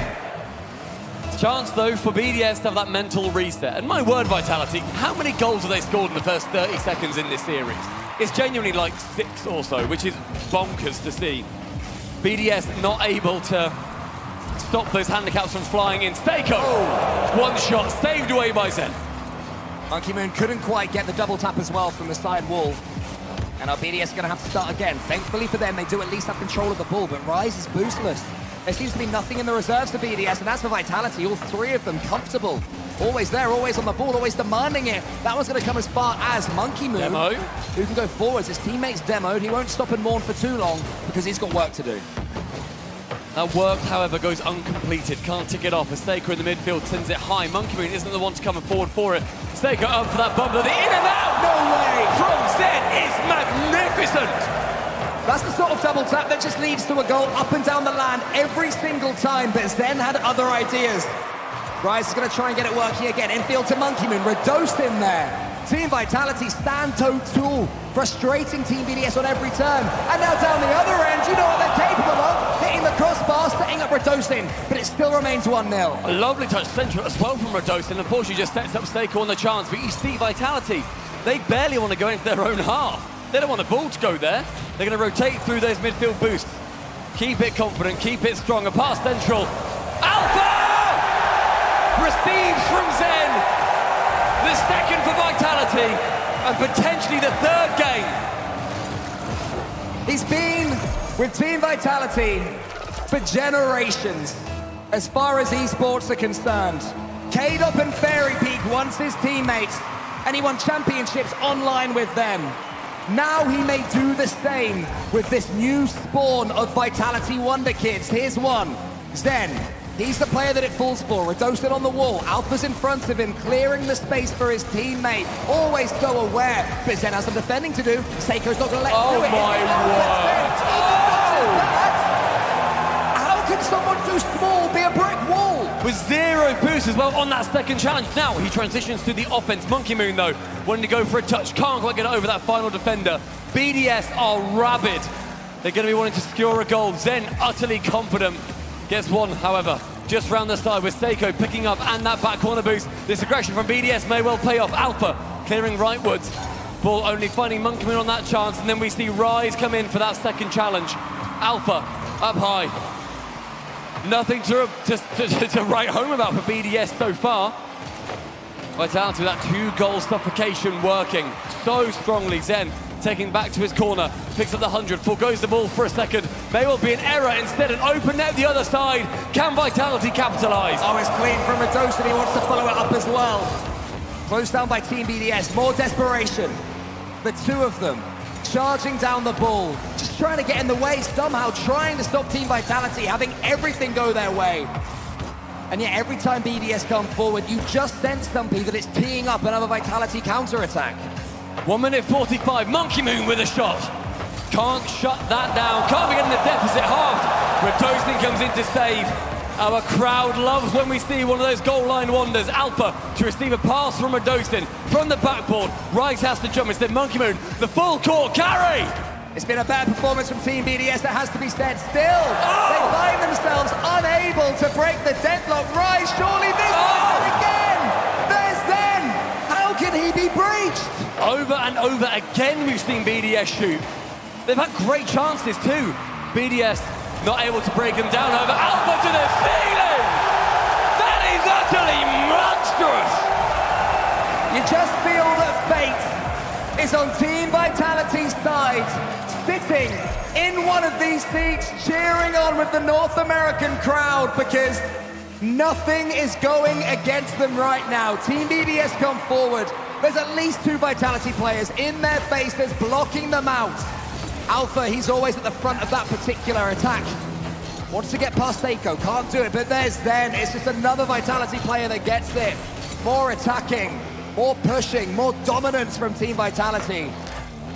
Chance, though, for BDS to have that mental reset. And my word, Vitality, how many goals have they scored in the first 30 seconds in this series? It's genuinely like 6 or so, which is bonkers to see. BDS not able to stop those handicaps from flying in. Seiko, one shot, saved away by Zen. Monkey Moon couldn't quite get the double tap as well from the side wall. And our BDS are going to have to start again. Thankfully for them, they do at least have control of the ball, but Rise is boostless. There seems to be nothing in the reserves for BDS, and that's for Vitality. All three of them comfortable. Always there, always on the ball, always demanding it. That one's going to come as far as Monkey Moon, Demo. who can go forwards. His teammate's demoed. He won't stop and mourn for too long because he's got work to do. That work, however, goes uncompleted. Can't tick it off. Seiko in the midfield sends it high. Monkey Moon isn't the one to come forward for it. Seiko up for that bumper. The in and out! No way! From Zen is magnificent! That's the sort of double tap that just leads to a goal up and down the land every single time, but Zen had other ideas. Rise is going to try and get it working again. Infield to Monkey Moon. Redost in there. Team Vitality stand toe tool, frustrating Team BDS on every turn. And now down the other end, you know what they're capable of? Hitting the crossbar, setting up Redostin, but it still remains 1-0. A lovely touch central as well from Redostin. Unfortunately, just sets up Seiko on the chance. But you see Vitality, they barely want to go into their own half. They don't want the ball to go there. They're going to rotate through those midfield boosts. Keep it confident, keep it strong. A pass central. Alpha! Receives from Zen. The second for Vitality, and potentially the third game. He's been with Team Vitality for generations, as far as esports are concerned. K-Dop and Fairy Peak once his teammates, and he won championships online with them. Now he may do the same with this new spawn of Vitality Wonder Kids. Here's one, Zen. He's the player that it falls for. Redostin on the wall. Alpha's in front of him, clearing the space for his teammate. Always so aware. But Zen has some defending to do. Seiko's not going to let him do it. Oh my word. How can someone so small be a brick wall? With zero boost as well on that second challenge. Now he transitions to the offense. Monkey Moon, though, wanting to go for a touch. Can't quite get over that final defender. BDS are rabid. They're going to be wanting to secure a goal. Zen utterly confident. Gets one, however, just round the side with Seiko picking up and that back corner boost. This aggression from BDS may well pay off. Alpha clearing rightwards. Ball only finding Monkey Moon on that chance, and then we see Rise come in for that second challenge. Alpha up high. Nothing to write home about for BDS so far. Vitality with that 2-goal suffocation working so strongly. Zen taking back to his corner, picks up the 100, forgoes the ball for a second. May well be an error, instead an open net the other side. Can Vitality capitalise? Oh, it's clean from Redostin, he wants to follow it up as well. Closed down by Team BDS, more desperation. The two of them charging down the ball, just trying to get in the way somehow, trying to stop Team Vitality, having everything go their way. And yet every time BDS come forward, you just sense, Stumpy, that it's teeing up another Vitality counter-attack. 1 minute 45, Monkey Moon with a shot. Can't shut that down, can't be getting the deficit halved. Redostin comes in to save. Our crowd loves when we see one of those goal line wonders. Alpha to receive a pass from Redostin from the backboard. Rise has to jump instead. Monkey Moon, the full court carry. It's been a bad performance from Team BDS, that has to be said. Still, they find themselves unable to break the deadlock. Rise, surely this time again. There's Zen. How can he be breached? Over and over again we've seen BDS shoot. They've had great chances too. BDS not able to break them down. However, Alpha to the ceiling! That is utterly monstrous! You just feel that fate is on Team Vitality's side, sitting in one of these seats, cheering on with the North American crowd, because nothing is going against them right now. Team BDS come forward. There's at least 2 Vitality players in their faces, blocking them out. Alpha, he's always at the front of that particular attack. Wants to get past Seiko, can't do it, but there's Zen. It's just another Vitality player that gets it. More attacking, more pushing, more dominance from Team Vitality.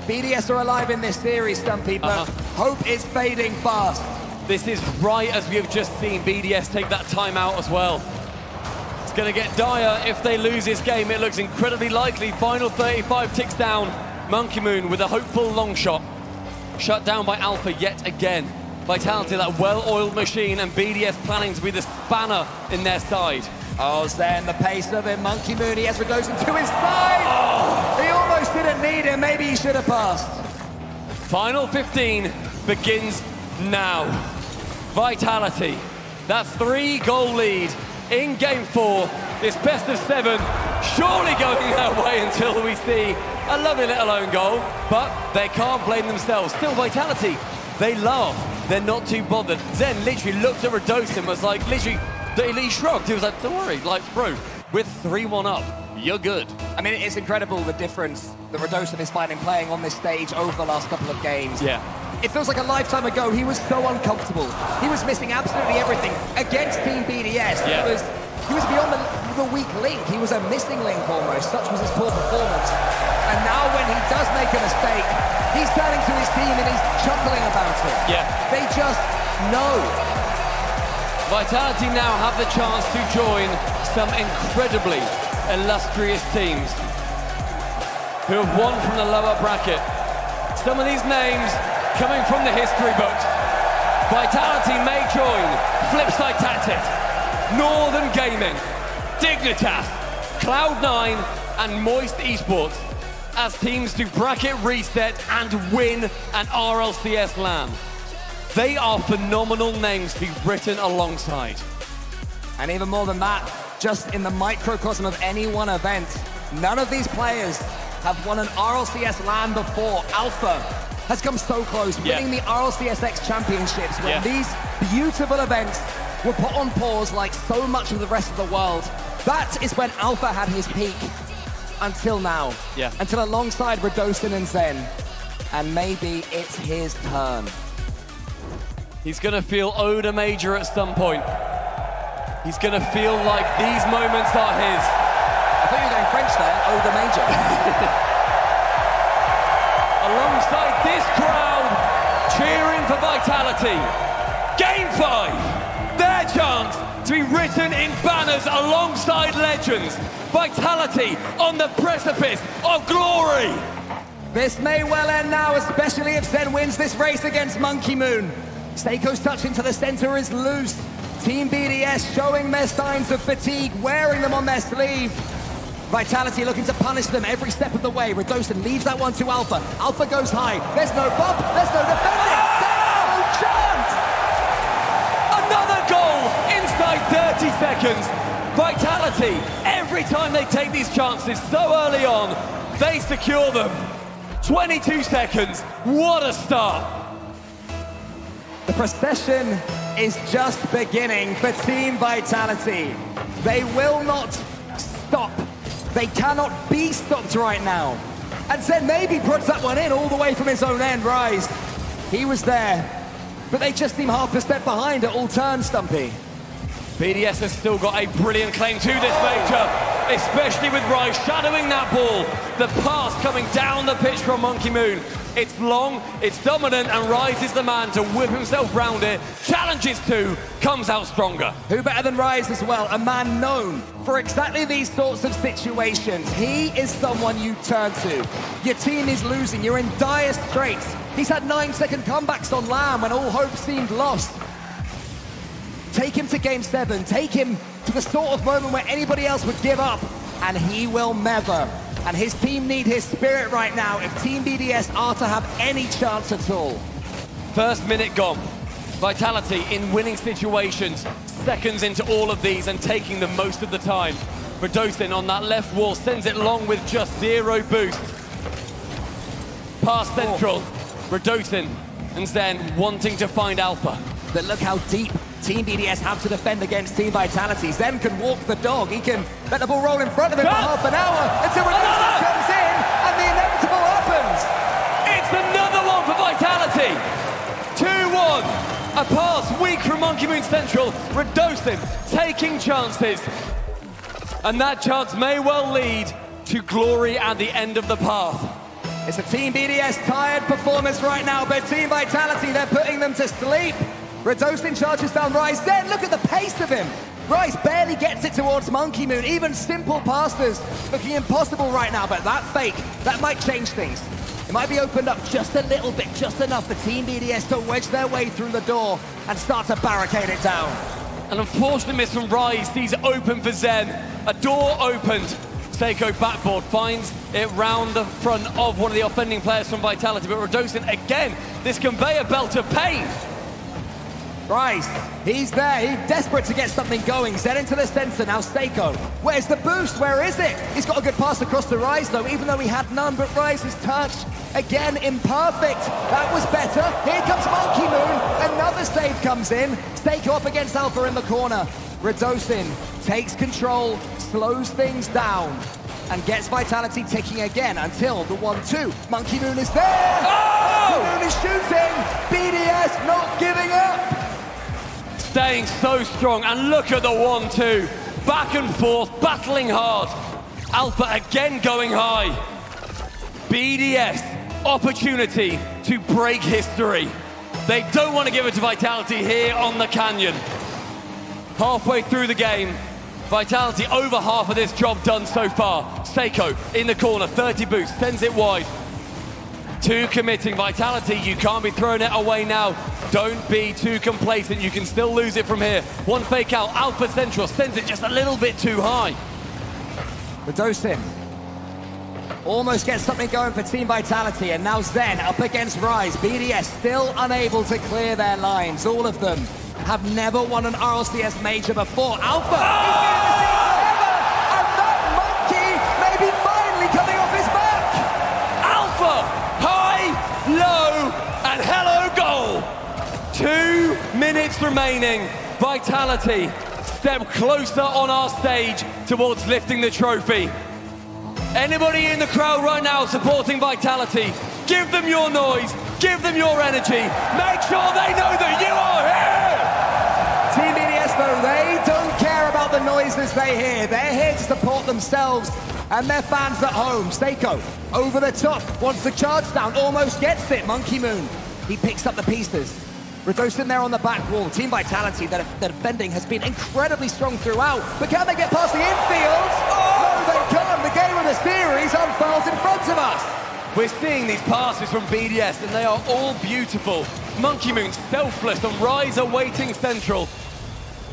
BDS are alive in this series, Stumpy, but hope is fading fast. This is right as we have just seen BDS take that timeout as well. It's going to get dire if they lose this game. It looks incredibly likely. Final 35 ticks down. Monkey Moon with a hopeful long shot. Shut down by Alpha yet again. Vitality, that well-oiled machine, and BDS planning to be the spanner in their side. Oh, Zen, the pace of him. Monkey Moon, he has Redostin to his side. Oh. He almost didn't need him. Maybe he should have passed. Final 15 begins now. Vitality, that 3-goal lead in Game 4. This best of 7 surely going their way. until we see a lovely little own goal, but they can't blame themselves. Still Vitality, they laugh. They're not too bothered. Zen literally looked at Radostin and was like, literally, he shrugged. He was like, don't worry, like, bro, we're 3-1 up. You're good. I mean, it's incredible the difference that Radostin is finding playing on this stage over the last couple of games. Yeah. It feels like a lifetime ago, he was so uncomfortable. He was missing absolutely everything against Team BDS. Yeah. He was beyond the weak link. He was a missing link almost. Such was his poor performance. And now when he does make a mistake, he's turning to his team and he's chuckling about it. Yeah. They just know. Vitality now have the chance to join some incredibly illustrious teams who have won from the lower bracket. Some of these names coming from the history books. Vitality may join Flipside Tactics, Northern Gaming, Dignitas, Cloud9 and Moist Esports as teams to bracket reset and win an RLCS LAN. They are phenomenal names to be written alongside. And even more than that, just in the microcosm of any one event, none of these players have won an RLCS LAN before. Alpha has come so close, winning the RLCSX championships when these beautiful events were put on pause like so much of the rest of the world. That is when Alpha had his peak until now. Until alongside Radostin and Zen. And maybe it's his turn. He's gonna feel owed a major at some point. He's gonna feel like these moments are his. I thought you were going French there, owed a major. Alongside this crowd, cheering for Vitality. Game 5, their chance to be written in banners alongside legends. Vitality on the precipice of glory. This may well end now, especially if Zen wins this race against Monkey Moon. Seiko's touch into the center is loose. Team BDS showing their signs of fatigue, wearing them on their sleeve. Vitality looking to punish them every step of the way. Radostin leaves that one to Alpha. Alpha goes high. There's no bump. There's no defending. There's no chance. Another goal inside 30 seconds. Vitality, every time they take these chances so early on, they secure them. 22 seconds. What a start. The procession is just beginning for Team Vitality. They will not stop. They cannot be stopped right now. And Zen maybe puts that one in all the way from his own end, Rise. He was there, but they just seem half a step behind at all turns, Stumpy. BDS has still got a brilliant claim to this major, especially with Rise shadowing that ball. The pass coming down the pitch from Monkey Moon. It's long, it's dominant, and Rise is the man to whip himself round it. Challenges 2, comes out stronger. Who better than Rise as well? A man known for exactly these sorts of situations. He is someone you turn to. Your team is losing, you're in dire straits. He's had 9-second comebacks on LAN when all hope seemed lost. Take him to Game 7, take him to the sort of moment where anybody else would give up, and he will never. And his team need his spirit right now if Team BDS are to have any chance at all. First minute gone. Vitality in winning situations, seconds into all of these and taking them most of the time. Radostin on that left wall sends it long with just 0 boost. Past central, Radostin and Zen wanting to find Alpha. But look how deep Team BDS have to defend against Team Vitality. Zen can walk the dog. He can let the ball roll in front of him for half an hour until Radostin comes in and the inevitable happens. It's another one for Vitality. 2-1. A pass weak from Monkey Moon Central. Radostin taking chances. And that chance may well lead to glory at the end of the path. It's a Team BDS tired performance right now, but Team Vitality, they're putting them to sleep. Radostin charges down Rise. Then look at the pace of him. Rise barely gets it towards Monkey Moon. Even simple passes looking impossible right now, but that fake, that might change things. It might be opened up just a little bit, just enough for Team BDS to wedge their way through the door and start to barricade it down. An unfortunate miss from Rise sees it open for Zen. A door opened. Seiko backboard finds it round the front of one of the offending players from Vitality, but Radostin again, this conveyor belt of pain. Rise, he's there, he's desperate to get something going. Zed into the center, now Seiko. Where's the boost? Where is it? He's got a good pass across to Rise though, even though he had none, but Rise's touch, again, imperfect. That was better. Here comes Monkey Moon, another save comes in. Seiko up against Alpha in the corner. Radosin takes control, slows things down, and gets Vitality ticking again until the 1-2. Monkey Moon is there! Oh! Monkey Moon is shooting! BDS not giving up! Staying so strong, and look at the 1-2. Back and forth, battling hard. Alpha again going high. BDS, opportunity to break history. They don't want to give it to Vitality here on the Canyon. Halfway through the game, Vitality over half of this job done so far. Seiko in the corner, 30 boost, sends it wide. Two committing. Vitality, you can't be throwing it away now. Don't be too complacent, you can still lose it from here. One fake out, Alpha Central sends it just a little bit too high. Radosin almost gets something going for Team Vitality, and now Zen up against Rise. BDS still unable to clear their lines. All of them have never won an RLCS major before. Alpha is here to see forever, and that monkey may be finally coming off his back. Alpha, high, low, and hello goal. 2 minutes remaining. Vitality step closer on our stage towards lifting the trophy. Anybody in the crowd right now supporting Vitality, give them your noise, give them your energy. Make sure they know that you are here. Team BDS, though, they don't care about the noises they hear. They're here to support themselves and their fans at home. Seiko, over the top, wants the charge down, almost gets it. Monkey Moon, he picks up the pieces. Radosin there on the back wall. Team Vitality, the defending has been incredibly strong throughout, but can they get past the infield? Oh, no, they can't. The game of the series unfurls in front of us. We're seeing these passes from BDS, and they are all beautiful. Monkey Moon selfless, and Rise awaiting Central.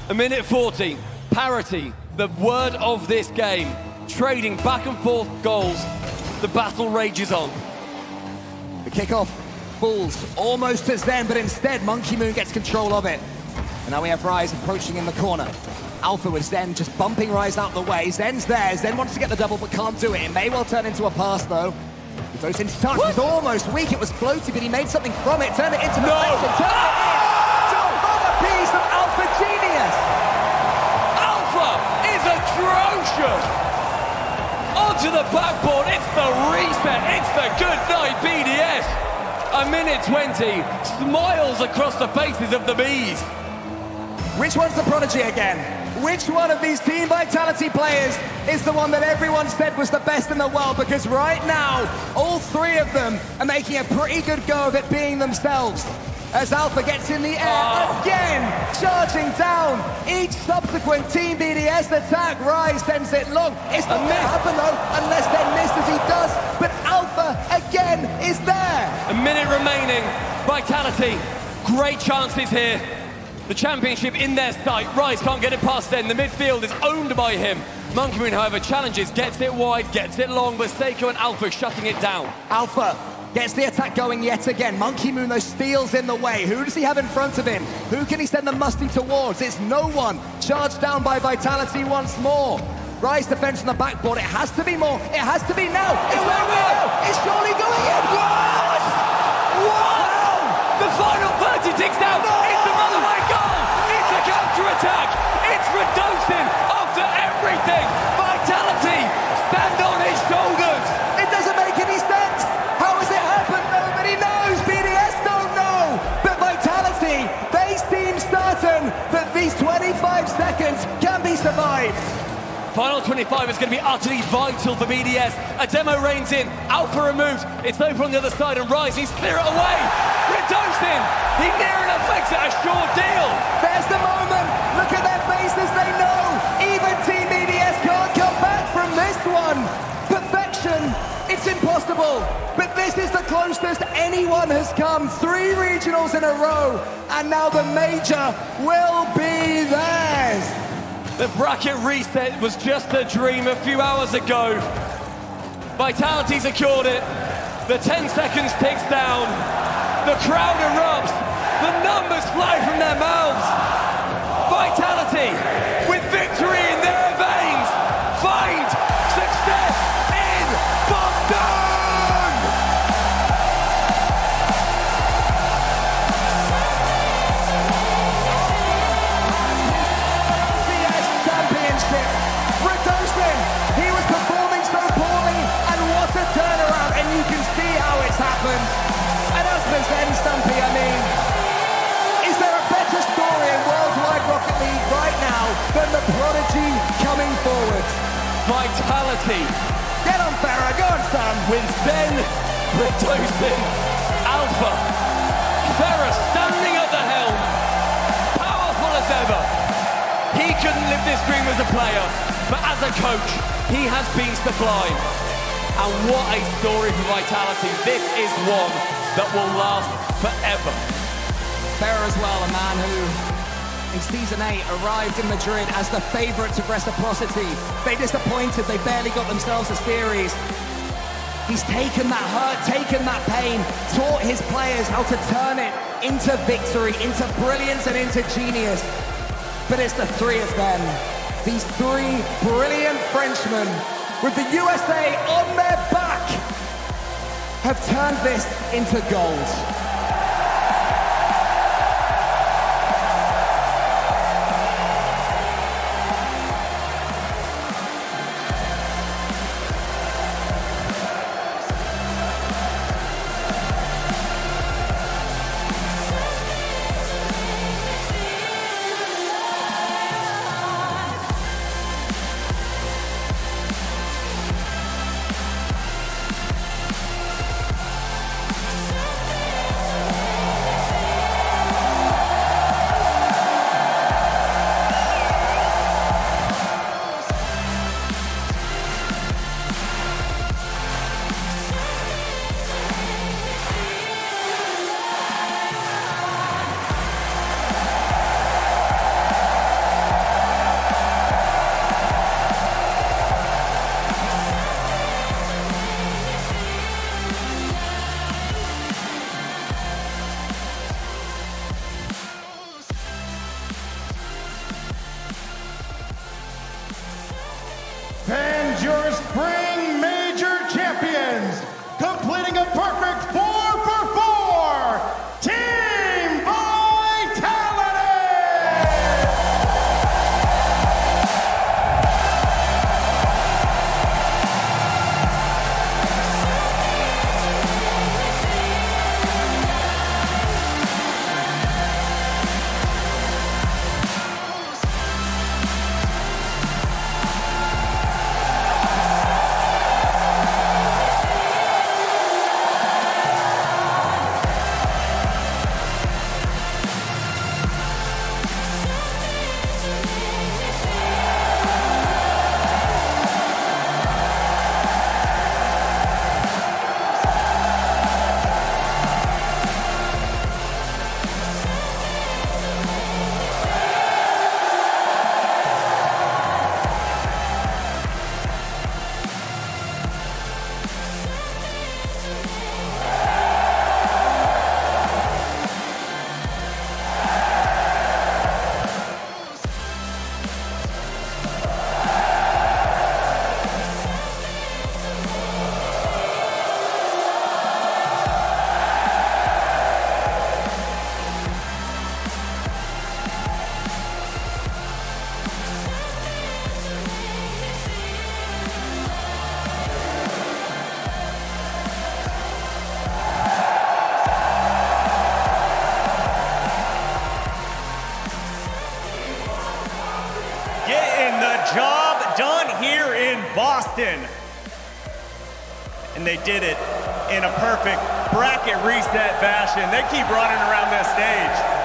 A minute 40, parity, the word of this game. Trading back and forth goals. The battle rages on. The kickoff falls almost to Zen, but instead Monkey Moon gets control of it. And now we have Rise approaching in the corner. Alpha with Zen just bumping Rise out the way. Zen's there. Zen wants to get the double, but can't do it. It may well turn into a pass, though. Radosin's touch was almost weak. It was floaty, but he made something from it. Turned it into deflection. Turned it in. Another piece of Alpha genius. Alpha is atrocious. Onto the backboard. It's the reset. It's the good night BDS. A minute 20. Smiles across the faces of the bees. Which one's the prodigy again? Which one of these Team Vitality players is the one that everyone said was the best in the world? Because right now, all three of them are making a pretty good go of it being themselves. As Alpha gets in the air again, charging down. Each subsequent Team BDS attack, Rise sends it long. It's not going to happen though, unless they're missed as he does. But Alpha again is there. A minute remaining. Vitality, great chances here. The championship in their sight. Rise can't get it past them. The midfield is owned by him. Monkey Moon, however, challenges, gets it wide, gets it long, but Seiko and Alpha shutting it down. Alpha gets the attack going yet again. Monkey Moon, though, steals in the way. Who does he have in front of him? Who can he send the musty towards? It's no one. Charged down by Vitality once more. Rise defense on the backboard. It has to be more. It has to be now. It's going in. It's surely going in. What? Wow! The final 30 ticks down. It's a runaway goal. It's a counter-attack. It's Radosin after everything. Vitality stand on his shoulders. It doesn't make any sense. How has it happened? Nobody knows. BDS don't know. But Vitality, they seem certain that these 25 seconds can be survived. Final 25 is going to be utterly vital for BDS. A demo reigns in, Alpha removes, it's over on the other side, and Rise, he's clear it away. Radosin, he near enough makes it a sure deal. There's the moment. Look at their faces, they know. Even Team BDS can't come back from this one. Perfection, it's impossible. But this is the closest anyone has come. 3 regionals in a row, and now the major will be theirs. The bracket reset was just a dream a few hours ago. Vitality secured it. The 10 seconds ticks down. The crowd erupts. The numbers fly from their mouths. Vitality, with victory in their veins, find success in Boston! RLCS Championship. Redosin, he was performing so poorly, and what a turnaround, and you can see how it's happened. And as for Zen Stumpy, I mean, is there a better story in Worldwide Rocket League right now than the prodigy coming forward? Vitality. Get on, Farah, go on, son. With Zen, Redosin, Alpha, Ferrer standing at the helm, powerful as ever. He couldn't live this dream as a player, but as a coach, he has been sublime. And what a story for Vitality. This is one that will last forever. Farah as well, a man who in Season 8 arrived in Madrid as the favourites of Reciprocity. They disappointed, they barely got themselves a series. He's taken that hurt, taken that pain, taught his players how to turn it into victory, into brilliance and into genius. But it's the three of them, these three brilliant Frenchmen with the USA on their back, have turned this into gold. And your spring major champions, completing a perfect 4 for 4, Team Vitality! Job done here in Boston. And they did it in a perfect bracket reset fashion. They keep running around this stage.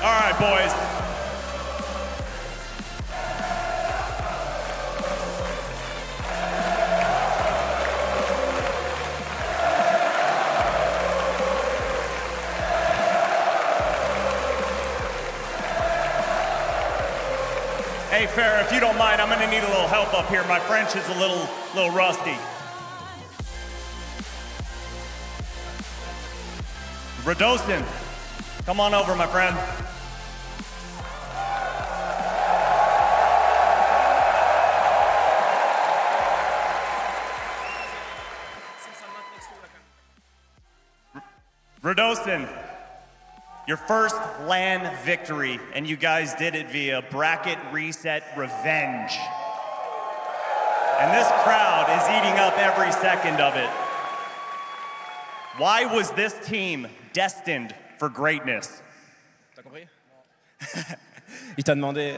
All right, boys. Hey, Farrah, if you don't mind, I'm gonna need a little help up here. My French is a little rusty. Radostin, come on over, my friend. Radostin, your first LAN victory, and you guys did it via bracket reset revenge. And this crowd is eating up every second of it. Why was this team destined for greatness? T'as compris? Il t'a demandé,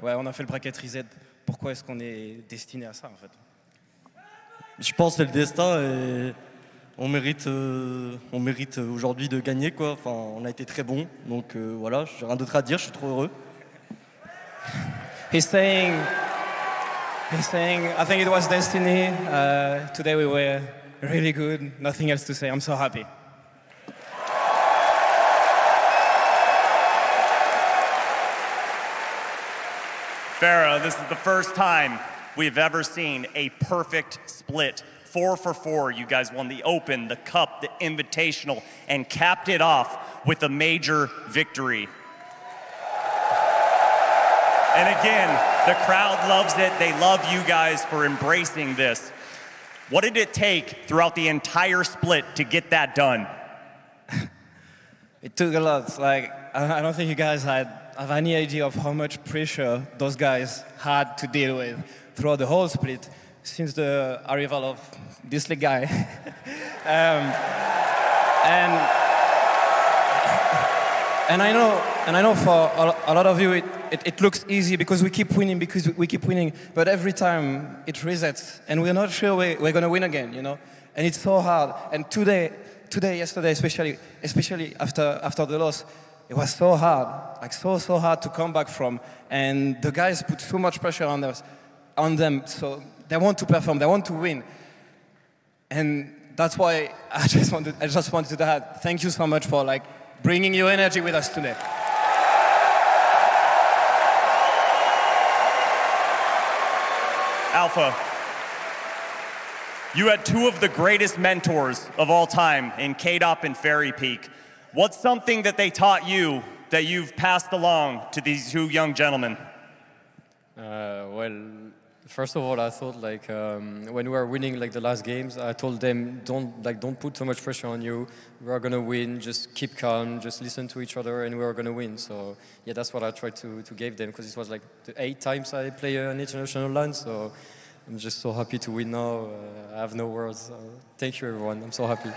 ouais, on a fait le bracket reset. Pourquoi est-ce qu'on est destiné à ça, en fait? Je pense que c'est le destin et on mérite aujourd'hui de gagner, quoi. Enfin, on a été très bons, donc voilà, j'ai rien d'autre à dire, je suis trop heureux. He's saying, I think it was destiny. Today we were really good. Nothing else to say. I'm so happy. Farrah, this is the first time we've ever seen a perfect split. 4 for 4. You guys won the Open, the Cup, the Invitational, and capped it off with a major victory. And again, the crowd loves it. They love you guys for embracing this. What did it take throughout the entire split to get that done? It took a lot. Like, I don't think you guys have any idea of how much pressure those guys had to deal with throughout the whole split since the arrival of this league guy. And I know for a lot of you it looks easy because we keep winning, but every time it resets and we're not sure we're gonna win again, you know? And it's so hard. And yesterday especially after the loss, it was so hard, like so hard to come back from. And the guys put so much pressure on them, so they want to perform, they want to win. And that's why I just wanted to add, thank you so much for like bringing your energy with us today. Alpha, you had two of the greatest mentors of all time in K-Dop and Fairy Peak. What's something that they taught you that you've passed along to these two young gentlemen? Well, first of all, I thought like when we were winning like the last games, I told them don't put so much pressure on you. We are gonna win. Just keep calm. Just listen to each other, and we are gonna win. So yeah, that's what I tried to give them because it was like the 8 times I play an international LAN. So I'm just so happy to win now. I have no words. Thank you, everyone. I'm so happy.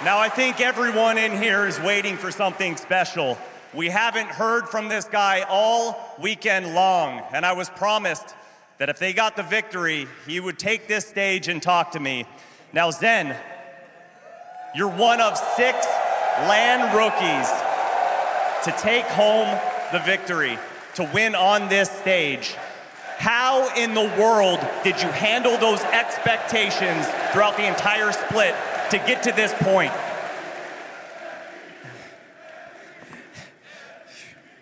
Now I think everyone in here is waiting for something special. We haven't heard from this guy all weekend long, and I was promised that if they got the victory, he would take this stage and talk to me. Now Zen, you're one of 6 LAN rookies to take home the victory, to win on this stage. How in the world did you handle those expectations throughout the entire split to get to this point?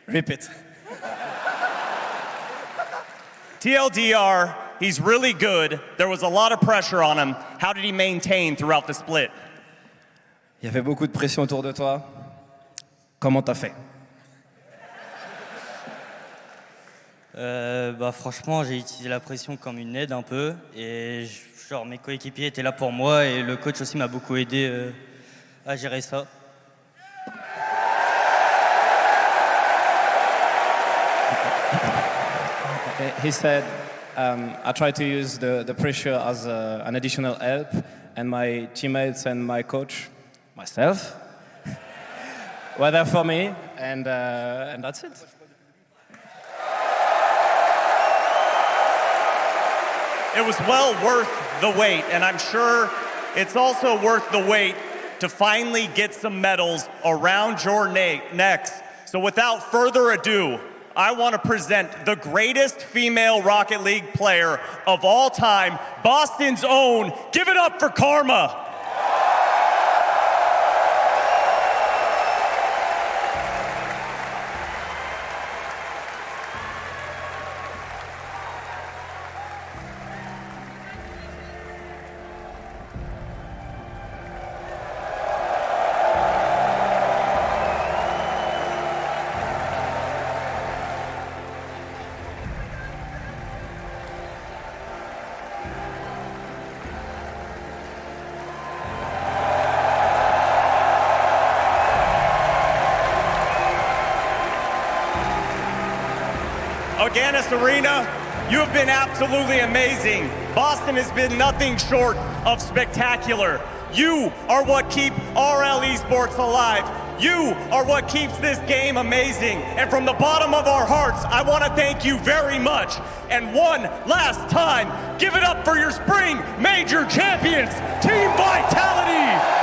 Repeat. TLDR, he's really good. There was a lot of pressure on him. How did he maintain throughout the split? Il y avait beaucoup de pression autour de toi. Comment t'as fait? Franchement, j'ai utilisé la pression comme une aide un peu et genre mes coéquipiers étaient là pour moi et le coach aussi m'a beaucoup aidé à gérer ça. He said, I tried to use the pressure as an additional help, and my teammates and my coach, myself, were there for me, and that's it. It was well worth the wait, and I'm sure it's also worth the wait to finally get some medals around your necks. So without further ado, I want to present the greatest female Rocket League player of all time, Boston's own. Give it up for Karma. Agganis Arena, you have been absolutely amazing. Boston has been nothing short of spectacular. You are what keep RL Esports alive. You are what keeps this game amazing. And from the bottom of our hearts, I want to thank you very much. And one last time, give it up for your spring major champions, Team Vitality.